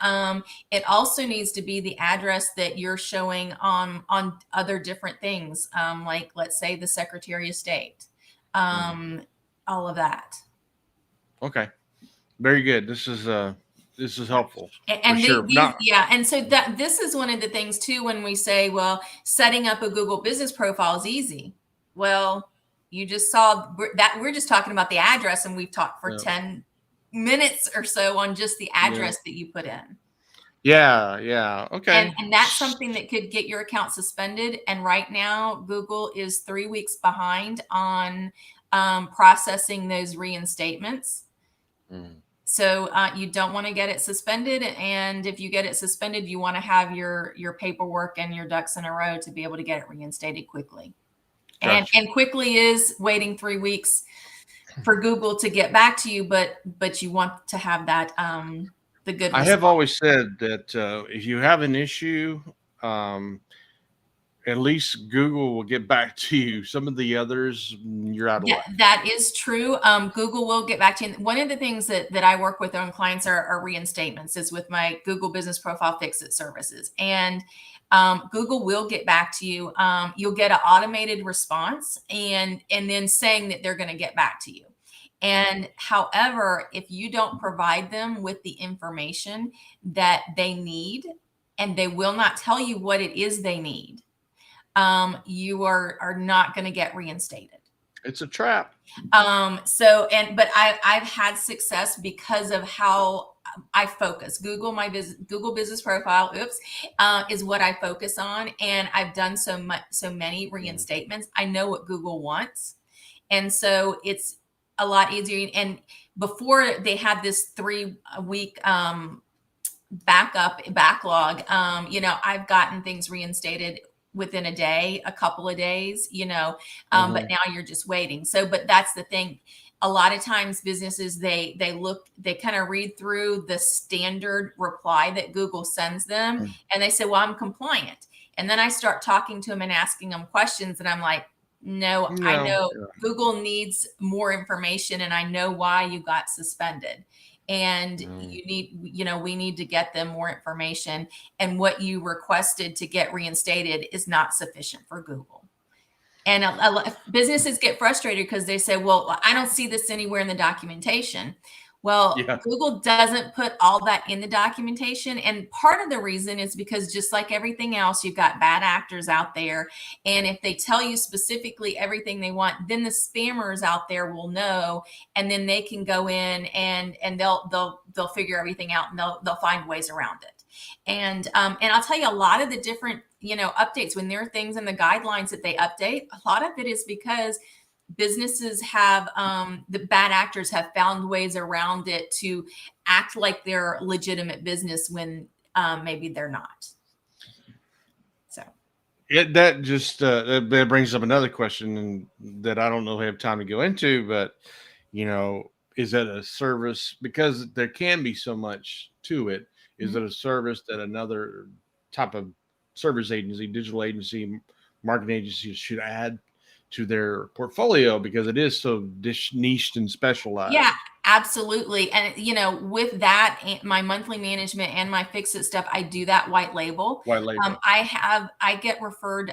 it also needs to be the address that you're showing on other different things, like let's say the Secretary of State, um, all of that. okay, very good. This is helpful for And sure. these, Not yeah, and so that this is one of the things too when we say, well, setting up a Google business profile is easy. Well, you just saw that we're just talking about the address, and we've talked for yeah, 10 minutes or so on just the yeah, address that you put in. yeah, yeah. And Okay. and that's something that could get your account suspended. And right now, Google is 3 weeks behind on processing those reinstatements. Mm, So you don't want to get it suspended. And if you get it suspended, you want to have your paperwork and your ducks in a row to be able to get it reinstated quickly. gotcha. And quickly is waiting 3 weeks for Google to get back to you, but you want to have that the good I have response. always said that if you have an issue, um, at least Google will get back to you. Some of the others, you're out of Yeah, luck. that is true. Google will get back to you. One of the things that I work with on clients are reinstatements, is with my Google Business Profile Fix It services. And Google will get back to you. You'll get an automated response and then saying that they're going to get back to you. And however, if you don't provide them with the information that they need, and they will not tell you what it is they need, you are not going to get reinstated. It's a trap. But I've had success because of how I focus. Google business profile, is what I focus on. And I've done so many Mm, reinstatements. I know what Google wants. And so it's a lot easier. And before they had this 3 week, backlog, I've gotten things reinstated within a day, a couple of days, but mhm, now you're just waiting. So but that's the thing, a lot of times businesses, they kind of read through the standard reply that Google sends them, mm. and they say, well, I'm compliant. And then I start talking to them and asking them questions, and I'm like, no, I No, know Google needs more information, and I know why you got suspended. And no. we need to get them more information. And what you requested to get reinstated is not sufficient for Google. And businesses get frustrated because they say, well, I don't see this anywhere in the documentation. Well, Yeah. Google doesn't put all that in the documentation. And part of the reason is because just like everything else, you've got bad actors out there. And if they tell you specifically everything they want, then the spammers out there will know, and then they can go in and they'll figure everything out, and they'll find ways around it. And I'll tell you, a lot of the different updates, when there are things in the guidelines that they update, a lot of it is because businesses have the bad actors have found ways around it to act like they're legitimate business when maybe they're not. So That just that brings up another question and that I don't know if I have time to go into, but you know, is it a service, because there can be so much to it? Is Mhm. it a service that another type of service agency, digital agency, marketing agency should add to their portfolio because it is so niched and Yeah, specialized? absolutely. And with that, my monthly management and my fix it stuff, I do that white label. White label. I get referred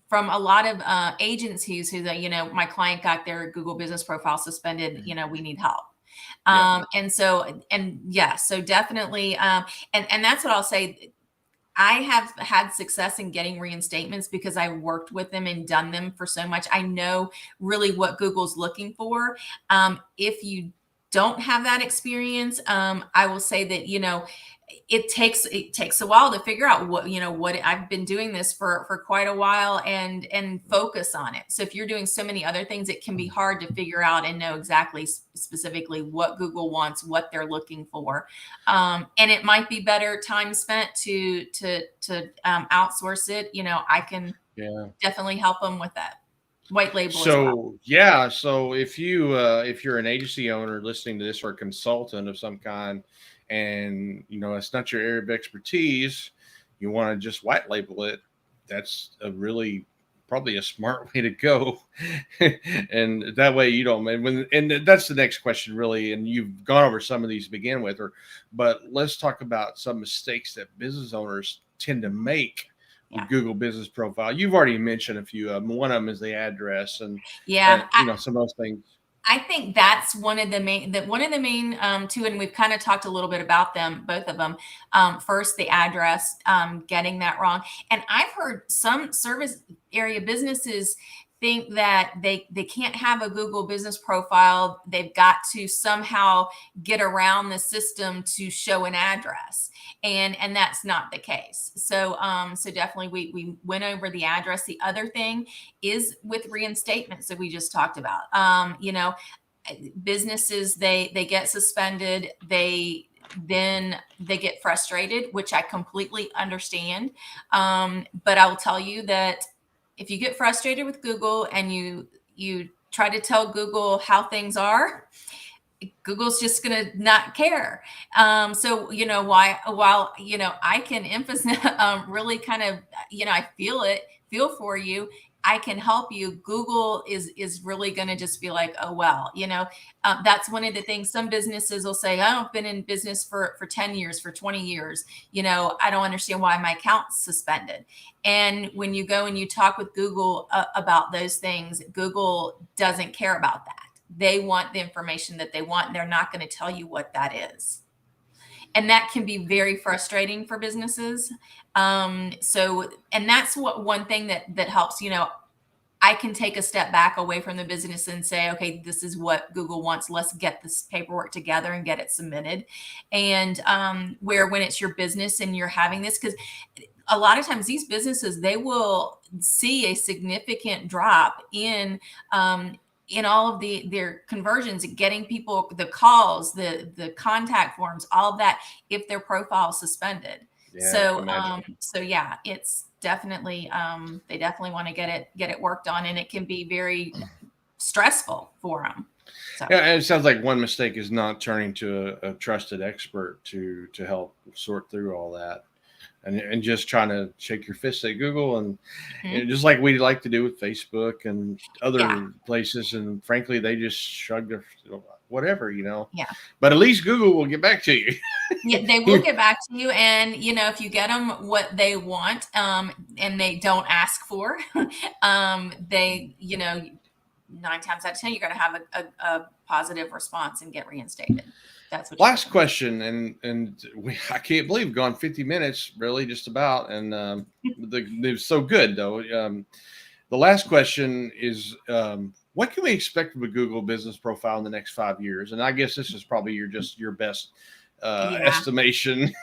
from a lot of agencies who, my client got their Google business profile suspended. We need help. Yeah. And so, and yeah, so definitely, and that's what I'll say. I have had success in getting reinstatements because I worked with them and done them for so much. I know really what Google's looking for. If you don't have that experience, I will say that it takes a while to figure out what I've been doing this for quite a while and focus on it. So if you're doing so many other things, it can be hard to figure out and know exactly specifically what Google wants, what they're looking for. And it might be better time spent to outsource it. I can Yeah. definitely help them with that white label as well. So yeah, so if you're an agency owner listening to this, or a consultant of some kind, and it's not your area of expertise, you want to just white label it. That's a really probably a smart way to go, and that way you don't. And that's the next question, really. And you've gone over some of these to begin with, but let's talk about some mistakes that business owners tend to make Yeah. with Google Business Profile. You've already mentioned a few of them. One of them is the address, and Yeah. some of those things. I think that's one of the main two, and we've kind of talked a little bit about them, both of them. First, the address, getting that wrong, and I've heard some service area businesses think that they can't have a Google business profile. They've got to somehow get around the system to show an address, and that's not the case. So definitely we went over the address. The other thing is with reinstatements that we just talked about. Businesses, they get suspended, then they get frustrated, which I completely understand. But I will tell you that if you get frustrated with Google and you try to tell Google how things are, Google's just going to not care. So, while, I can emphasize, really kind of, I feel for you. I can help you. Google is really going to just be like, oh, well, that's one of the things some businesses will say. I've been in business for 10 years, for 20 years. I don't understand why my account's suspended. And when you go and you talk with Google about those things, Google doesn't care about that. They want the information that they want, and they're not going to tell you what that is. And that can be very frustrating for businesses. And that's one thing that helps. I can take a step back away from the business and say, okay, this is what Google wants. Let's get this paperwork together and get it submitted. And where when it's your business and you're having this, because a lot of times these businesses, they will see a significant drop in all of their conversions, getting people the calls, the contact forms, all of that, if their profile is suspended. Yeah, I can So yeah, it's definitely they definitely want to get it worked on, and it can be very stressful for them. So Yeah, and it sounds like one mistake is not turning to a trusted expert to help sort through all that, and just trying to shake your fist at Google, and mhm. just like we like to do with Facebook and Yeah, other places, and frankly, they just shrug their whatever. yeah. But at least Google will get back to you. Yeah, they will get back to you, and if you get them what they want, and they don't ask for, they, 9 times out of 10, you're going to have a positive response and get reinstated. That's what you're Last looking for. question, I can't believe we've gone 50 minutes, really, just about, and it's so good though. The last question is, what can we expect from a Google business profile in the next 5 years? And I guess this is probably your best Yeah. estimation.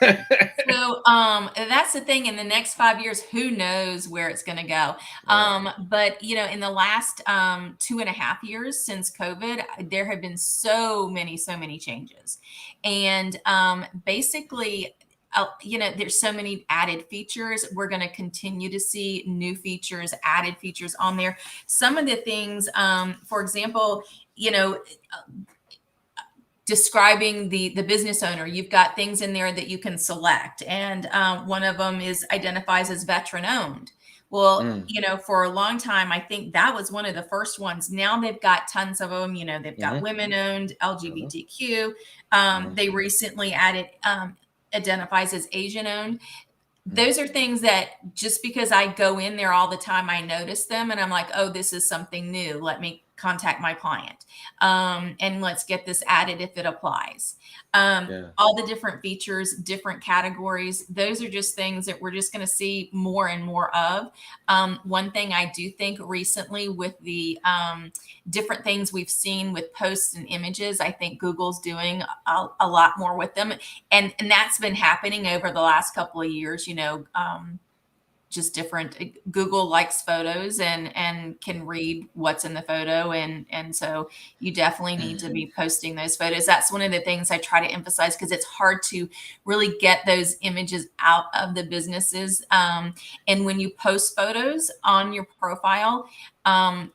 So that's the thing. In the next 5 years, who knows where it's going to go? Right. But in the last 2.5 years since COVID, there have been so many changes, and basically, there's so many added features. We're going to continue to see new features, added features on there. Some of the things, for example, describing the business owner, you've got things in there that you can select, and one of them identifies as veteran owned. Well, for a long time, I think that was one of the first ones. Now they've got tons of them. They've got women owned, LGBTQ. They recently added identifies as Asian owned. Those are things that just because I go in there all the time, I notice them and I'm like, oh, this is something new. Let me contact my client. And let's get this added if it applies. All the different features, different categories, those are just things that we're just going to see more and more of. One thing I do think recently with the different things we've seen with posts and images, I think Google's doing a lot more with them. And that's been happening over the last couple of years, just different. Google likes photos and can read what's in the photo. And so you definitely need to be posting those photos. That's one of the things I try to emphasize, because it's hard to really get those images out of the businesses. And when you post photos on your profile,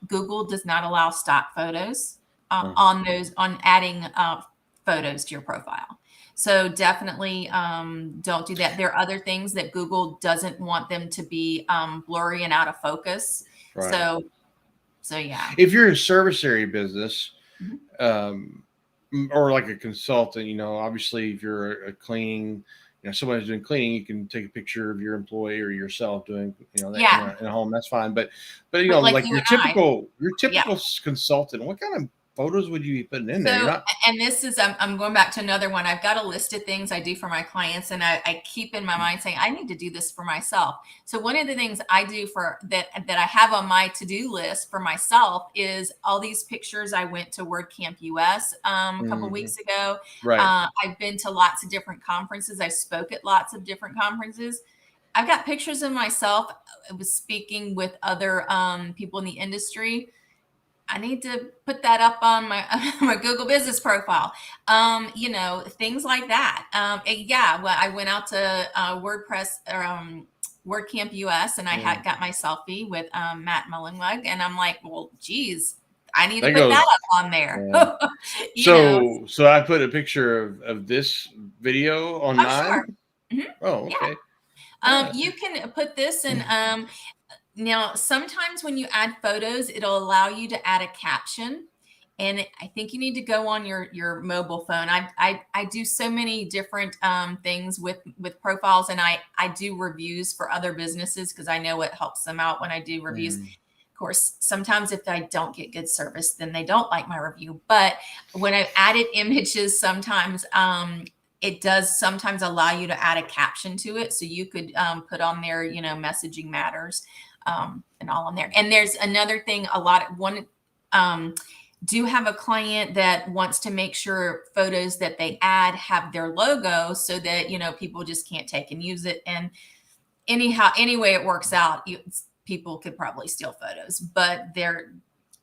Google does not allow stock photos on adding photos to your profile. So definitely don't do that. There are other things that Google doesn't want them to be blurry and out of focus. Right. So yeah. If you're a service area business, or like a consultant, obviously if you're a cleaning, someone who's doing cleaning, you can take a picture of your employee or yourself doing, that in a home. That's fine. But like your typical consultant, what kind of photos would you be putting in there? And this is, I'm going back to another one. I've got a list of things I do for my clients, and I keep in my mind saying, I need to do this for myself. So one of the things I do for that I have on my to-do list for myself is all these pictures. I went to WordCamp US a couple weeks ago. Right. I've been to lots of different conferences. I spoke at lots of different conferences. I've got pictures of myself. I was speaking with other people in the industry. I need to put that up on my Google business profile. Things like that. Well, I went out to WordPress or WordCamp US, and I got my selfie with Matt Mullenweg, and I'm like, well, geez, I need to put that up on there. Yeah. So I put a picture of this video on mine. Sure. Oh, okay. You can put this in. Now, sometimes when you add photos, it'll allow you to add a caption. And I think you need to go on your mobile phone. I do so many different things with profiles, and I do reviews for other businesses because I know it helps them out when I do reviews. Of course, sometimes if I don't get good service, then they don't like my review. But when I've added images, sometimes it does sometimes allow you to add a caption to it. So you could put on there, messaging matters. And all on there. And there's another thing, do have a client that wants to make sure photos that they add have their logo so that, people just can't take and use it. And any way it works out, people could probably steal photos, but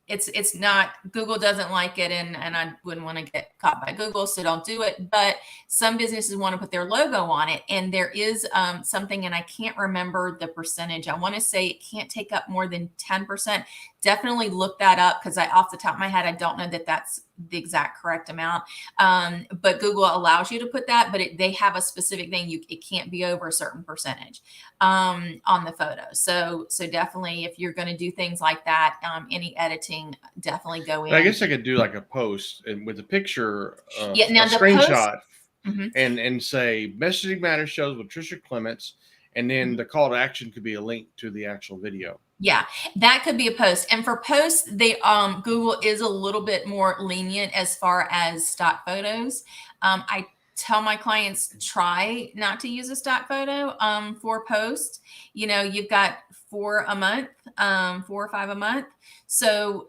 it's not, Google doesn't like it, and I wouldn't want to get caught by Google, so don't do it. But some businesses want to put their logo on it, and there is something, and I can't remember the percentage. I want to say it can't take up more than 10%. Definitely look that up, because off the top of my head, I don't know that that's the exact correct amount. But Google allows you to put that, but they have a specific thing. It can't be over a certain percentage on the photo. So definitely, if you're going to do things like that, any editing, definitely go in. I guess I could do like a post and with a picture, a screenshot, and say messaging matters shows with Tricia Clements, and then the call to action could be a link to the actual video. Yeah, that could be a post. And for posts, Google is a little bit more lenient as far as stock photos. I tell my clients, try not to use a stock photo for post. You've got 4 a month, 4 or 5 a month. So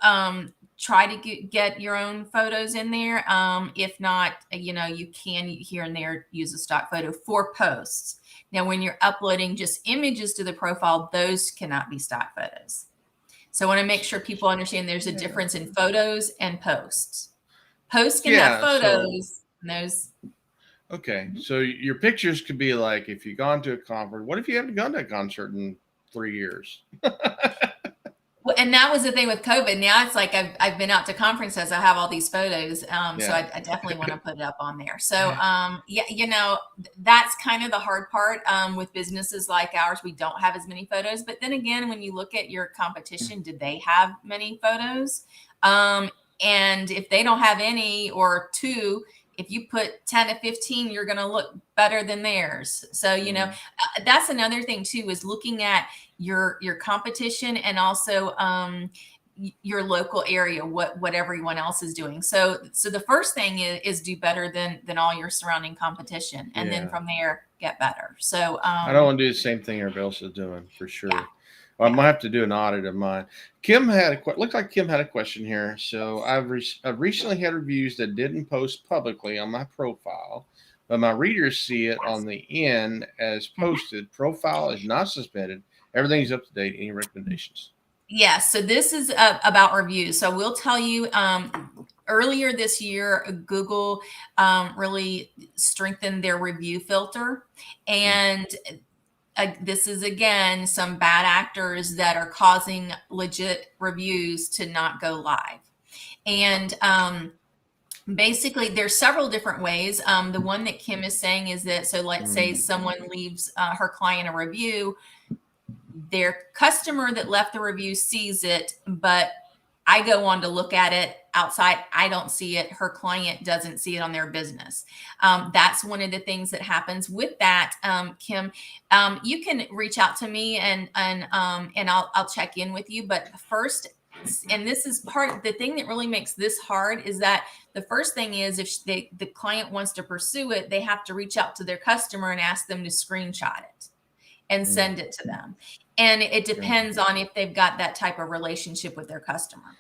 try to get your own photos in there. If not, you can here and there use a stock photo for posts. Now, when you're uploading just images to the profile, those cannot be stock photos. So I want to make sure people understand there's a difference in photos and posts. Posts can have photos, and those. Okay. So your pictures could be like if you've gone to a conference. What if you haven't gone to a concert in 3 years? Well, and that was the thing with COVID. Now it's like I've been out to conferences. I have all these photos. So Yeah. I definitely want to put it up on there. So yeah, that's kind of the hard part with businesses like ours. We don't have as many photos. But then again, when you look at your competition, did they have many photos? And if they don't have any or two, if you put 10 to 15, you're going to look better than theirs. So, that's another thing too, is looking at your competition and also your local area, what everyone else is doing. So the first thing is do better than all your surrounding competition, and then Yeah. from there get better. So I don't want to do the same thing everybody else is doing for yeah, sure. Well, I yeah. might have to do an audit of mine. Kim had looked like Kim had a question here. So I've recently had reviews that didn't post publicly on my profile, but my readers see it on the end as posted. Profile is not suspended. Everything's up to date. Any recommendations? Yes. So this is about reviews. So we'll tell you, earlier this year, Google really strengthened their review filter. And this is, again, some bad actors that are causing legit reviews to not go live. And basically, there's several different ways. The one that Kim is saying is that, so let's say someone leaves her client a review, their customer that left the review sees it, but I go on to look at it outside. I don't see it. Her client doesn't see it on their business. That's one of the things that happens with that. Kim, you can reach out to me and I'll check in with you. But first, and this is part, the thing that really makes this hard is that the first thing is, if the client wants to pursue it, they have to reach out to their customer and ask them to screenshot it and send it to them. And it depends on if they've got that type of relationship with their customer.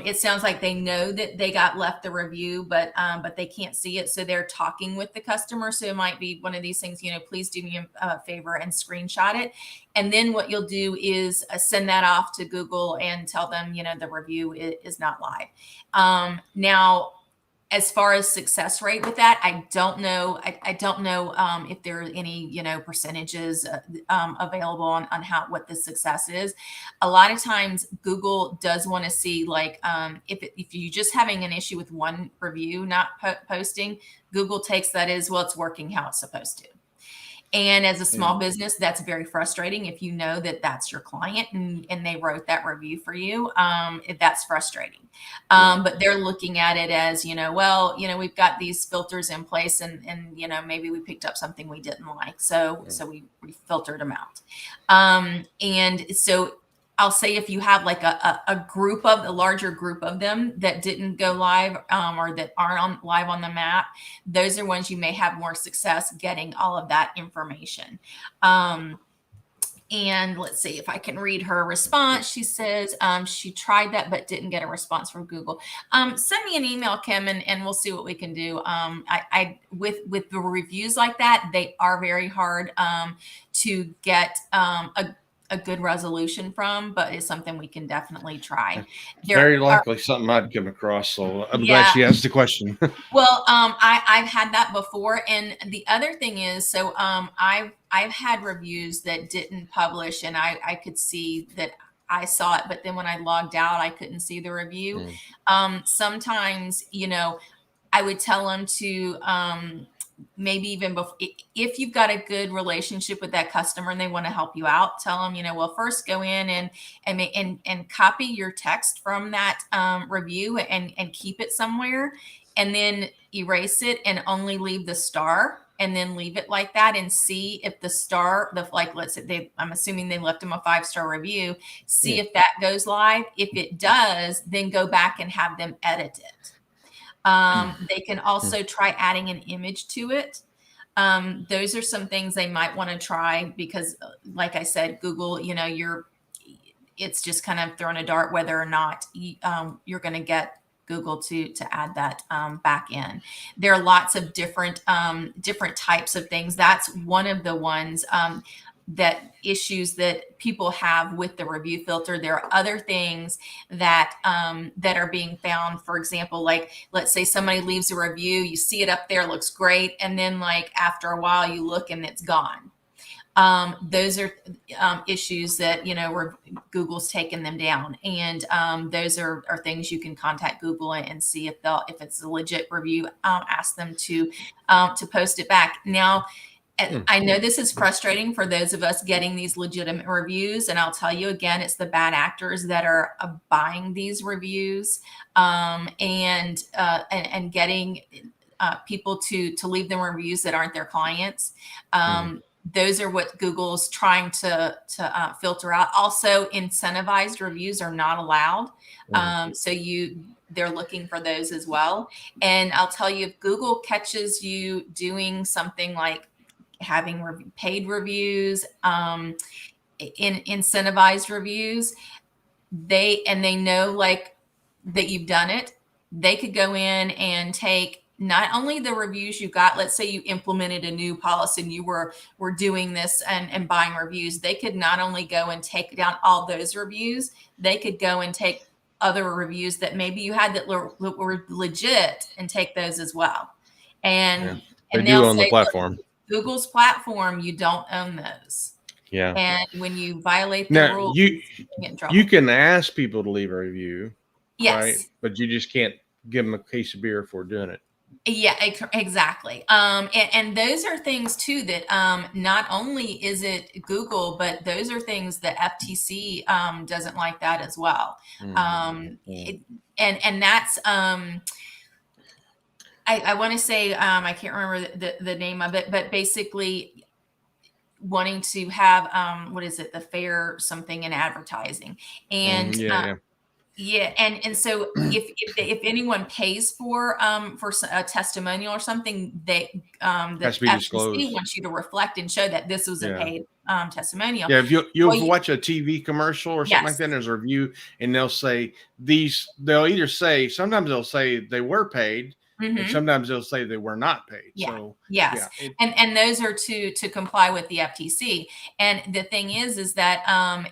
It sounds like they know that they got left the review, but they can't see it. So they're talking with the customer. So it might be one of these things, please do me a favor and screenshot it. And then what you'll do is send that off to Google and tell them, the review is not live. Now, as far as success rate with that, I don't know. I don't know if there are any, percentages available on what the success is. A lot of times Google does want to see, like, if you're just having an issue with one review not posting, Google takes that as, well, it's working how it's supposed to. And as a small business, that's very frustrating. If you know that that's your client and they wrote that review for you, that's frustrating. But they're looking at it as, we've got these filters in place and maybe we picked up something we didn't like. So we filtered them out. And so I'll say, if you have like a larger group of them that didn't go live or that aren't live on the map, those are ones you may have more success getting all of that information. And let's see if I can read her response. She says she tried that but didn't get a response from Google. Send me an email, Kim, and we'll see what we can do. I with the reviews like that, they are very hard to get a good resolution from, but it's something we can definitely try. Very likely something I'd come across. So I'm glad Yeah. she asked the question. Well, I've had that before. And the other thing is, so I've had reviews that didn't publish, and I could see that I saw it, but then when I logged out, I couldn't see the review. Sometimes, I would tell them to maybe even before, if you've got a good relationship with that customer and they want to help you out, tell them, well, first go in and copy your text from that review and keep it somewhere, and then erase it and only leave the star, and then leave it like that, and see if the star, let's say I'm assuming they left them a 5-star review, see if that goes live. If it does, then go back and have them edit it. They can also try adding an image to it. Those are some things they might want to try, because like I said, Google, it's just kind of throwing a dart whether or not you're going to get Google to add that back in. There are lots of different types of things. That's one of the ones. issues that people have with the review filter. There are other things that that are being found. For example, like let's say somebody leaves a review, you see it up there, looks great, and then like after a while you look and it's gone. Those are issues that, where Google's taken them down. And those are things you can contact Google and see if it's a legit review, ask them to post it back. Now, I know this is frustrating for those of us getting these legitimate reviews. And I'll tell you again, it's the bad actors that are buying these reviews and getting people to leave them reviews that aren't their clients. Those are what Google's trying to filter out. Also, incentivized reviews are not allowed. So they're looking for those as well. And I'll tell you, if Google catches you doing something like having paid reviews, in incentivized reviews, they know like that you've done it, they could go in and take not only the reviews you got. Let's say you implemented a new policy and you were doing this and buying reviews. They could not only go and take down all those reviews, they could go and take other reviews that maybe you had that were legit and take those as well. And they do own the platform. Google's platform, you don't own those. Yeah. And when you violate the rules, you get in trouble. You can ask people to leave a review. Yes. Right? But you just can't give them a case of beer for doing it. Yeah, exactly. And those are things too that not only is it Google, but those are things that FTC doesn't like that as well. And that's I want to say I can't remember the name of it, but basically wanting to have what is it, the fair something in advertising, and yeah, and so if anyone pays for a testimonial or something, the FTC wants you to reflect and show that this was a paid testimonial. Yeah, if you'll watch a TV commercial or something like that, and there's a review, and they'll either say, sometimes they'll say they were paid, and sometimes they'll say they were not paid. Yeah. So yes, and those are to comply with the FTC. And the thing is that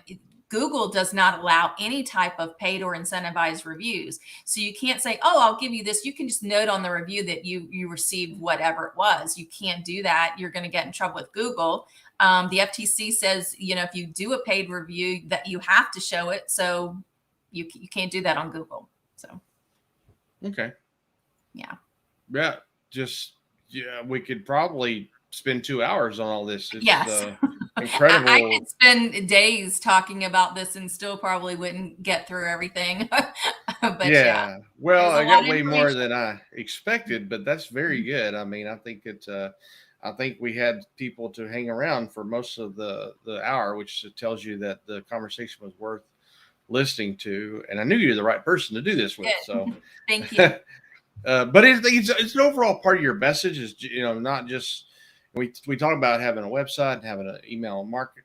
Google does not allow any type of paid or incentivized reviews. So you can't say, oh, I'll give you this. You can just note on the review that you received whatever it was. You can't do that. You're going to get in trouble with Google. The FTC says, if you do a paid review, that you have to show it. So you can't do that on Google. So. Okay. Yeah. Yeah. We could probably spend 2 hours on all this. It's, yes. Incredible. I could spend days talking about this and still probably wouldn't get through everything. But yeah. Well, I got way more than I expected, but that's very good. I mean, I think I think we had people to hang around for most of the hour, which tells you that the conversation was worth listening to. And I knew you're the right person to do this with. Good. So thank you. But it's an overall part of your message is, not just, we talk about having a website and having an email market,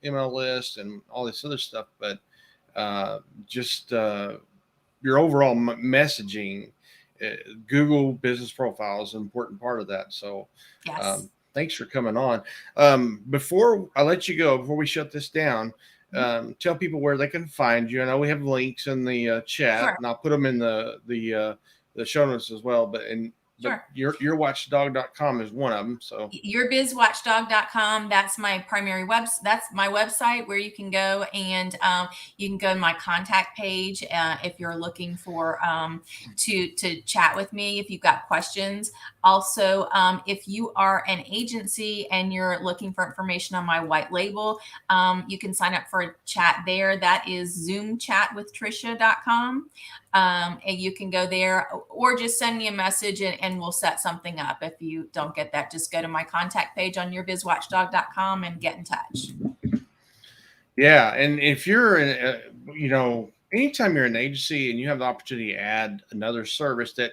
email list and all this other stuff, but just your overall messaging, Google Business Profile is an important part of that. So yes. Thanks for coming on. Before I let you go, before we shut this down, tell people where they can find you. I know we have links in the chat, Sure. and I'll put them in the show notes as well. But Sure. yourwatchdog.com is one of them. So yourbizwatchdog.com. That's my primary that's my website where you can go and you can go to my contact page if you're looking for to chat with me if you've got questions. Also, if you are an agency and you're looking for information on my white label, you can sign up for a chat there. That is zoomchatwithtricia.com. And you can go there or just send me a message and we'll set something up. If you don't get that, just go to my contact page on yourbizwatchdog.com and get in touch. Yeah. And if you're anytime you're an agency and you have the opportunity to add another service that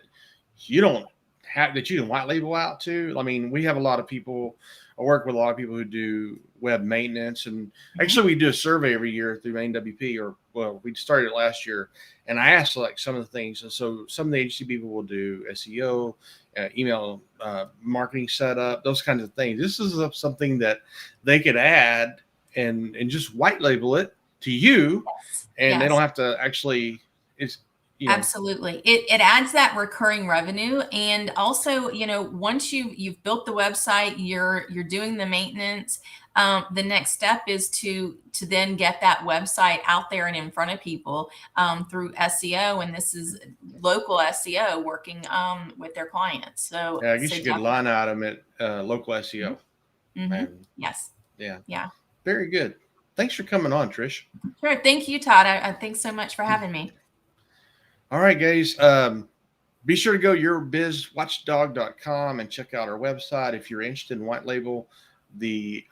you don't have, that you can white label out to. I mean, we have a lot of people, I work with a lot of people who do web maintenance, and actually we do a survey every year through NWP or we started it last year, and I asked like some of the things. And so some of the agency people will do SEO, email marketing setup, those kinds of things. This is something that they could add and just white label it to you, and they don't have to actually. It's Absolutely. It adds that recurring revenue. And also, once you've built the website, you're doing the maintenance. The next step is to then get that website out there and in front of people through SEO. And this is local SEO working with their clients. So I guess you could line item it local SEO. Yes. Yeah. Very good. Thanks for coming on, Trish. Sure. Thank you, Todd. Thanks so much for having me. All right, guys. Be sure to go yourbizwatchdog.com and check out our website. If you're interested in white label, the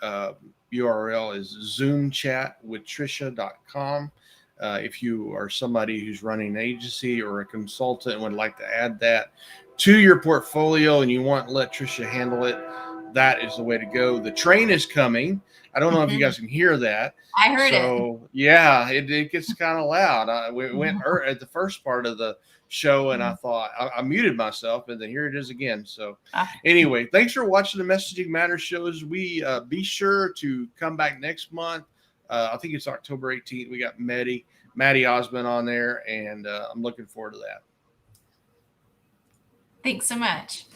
URL is zoomchatwithtricia.com. If you are somebody who's running an agency or a consultant and would like to add that to your portfolio and you want to let Tricia handle it, that is the way to go. The train is coming. I don't know if you guys can hear that. I heard it. So, yeah, it gets kind of loud. We went at the first part of the show, and I thought I muted myself, and then here it is again. So, anyway, thanks for watching the Messaging Matters shows. We be sure to come back next month. I think it's October 18th. We got Maddie Osmond on there, and I'm looking forward to that. Thanks so much.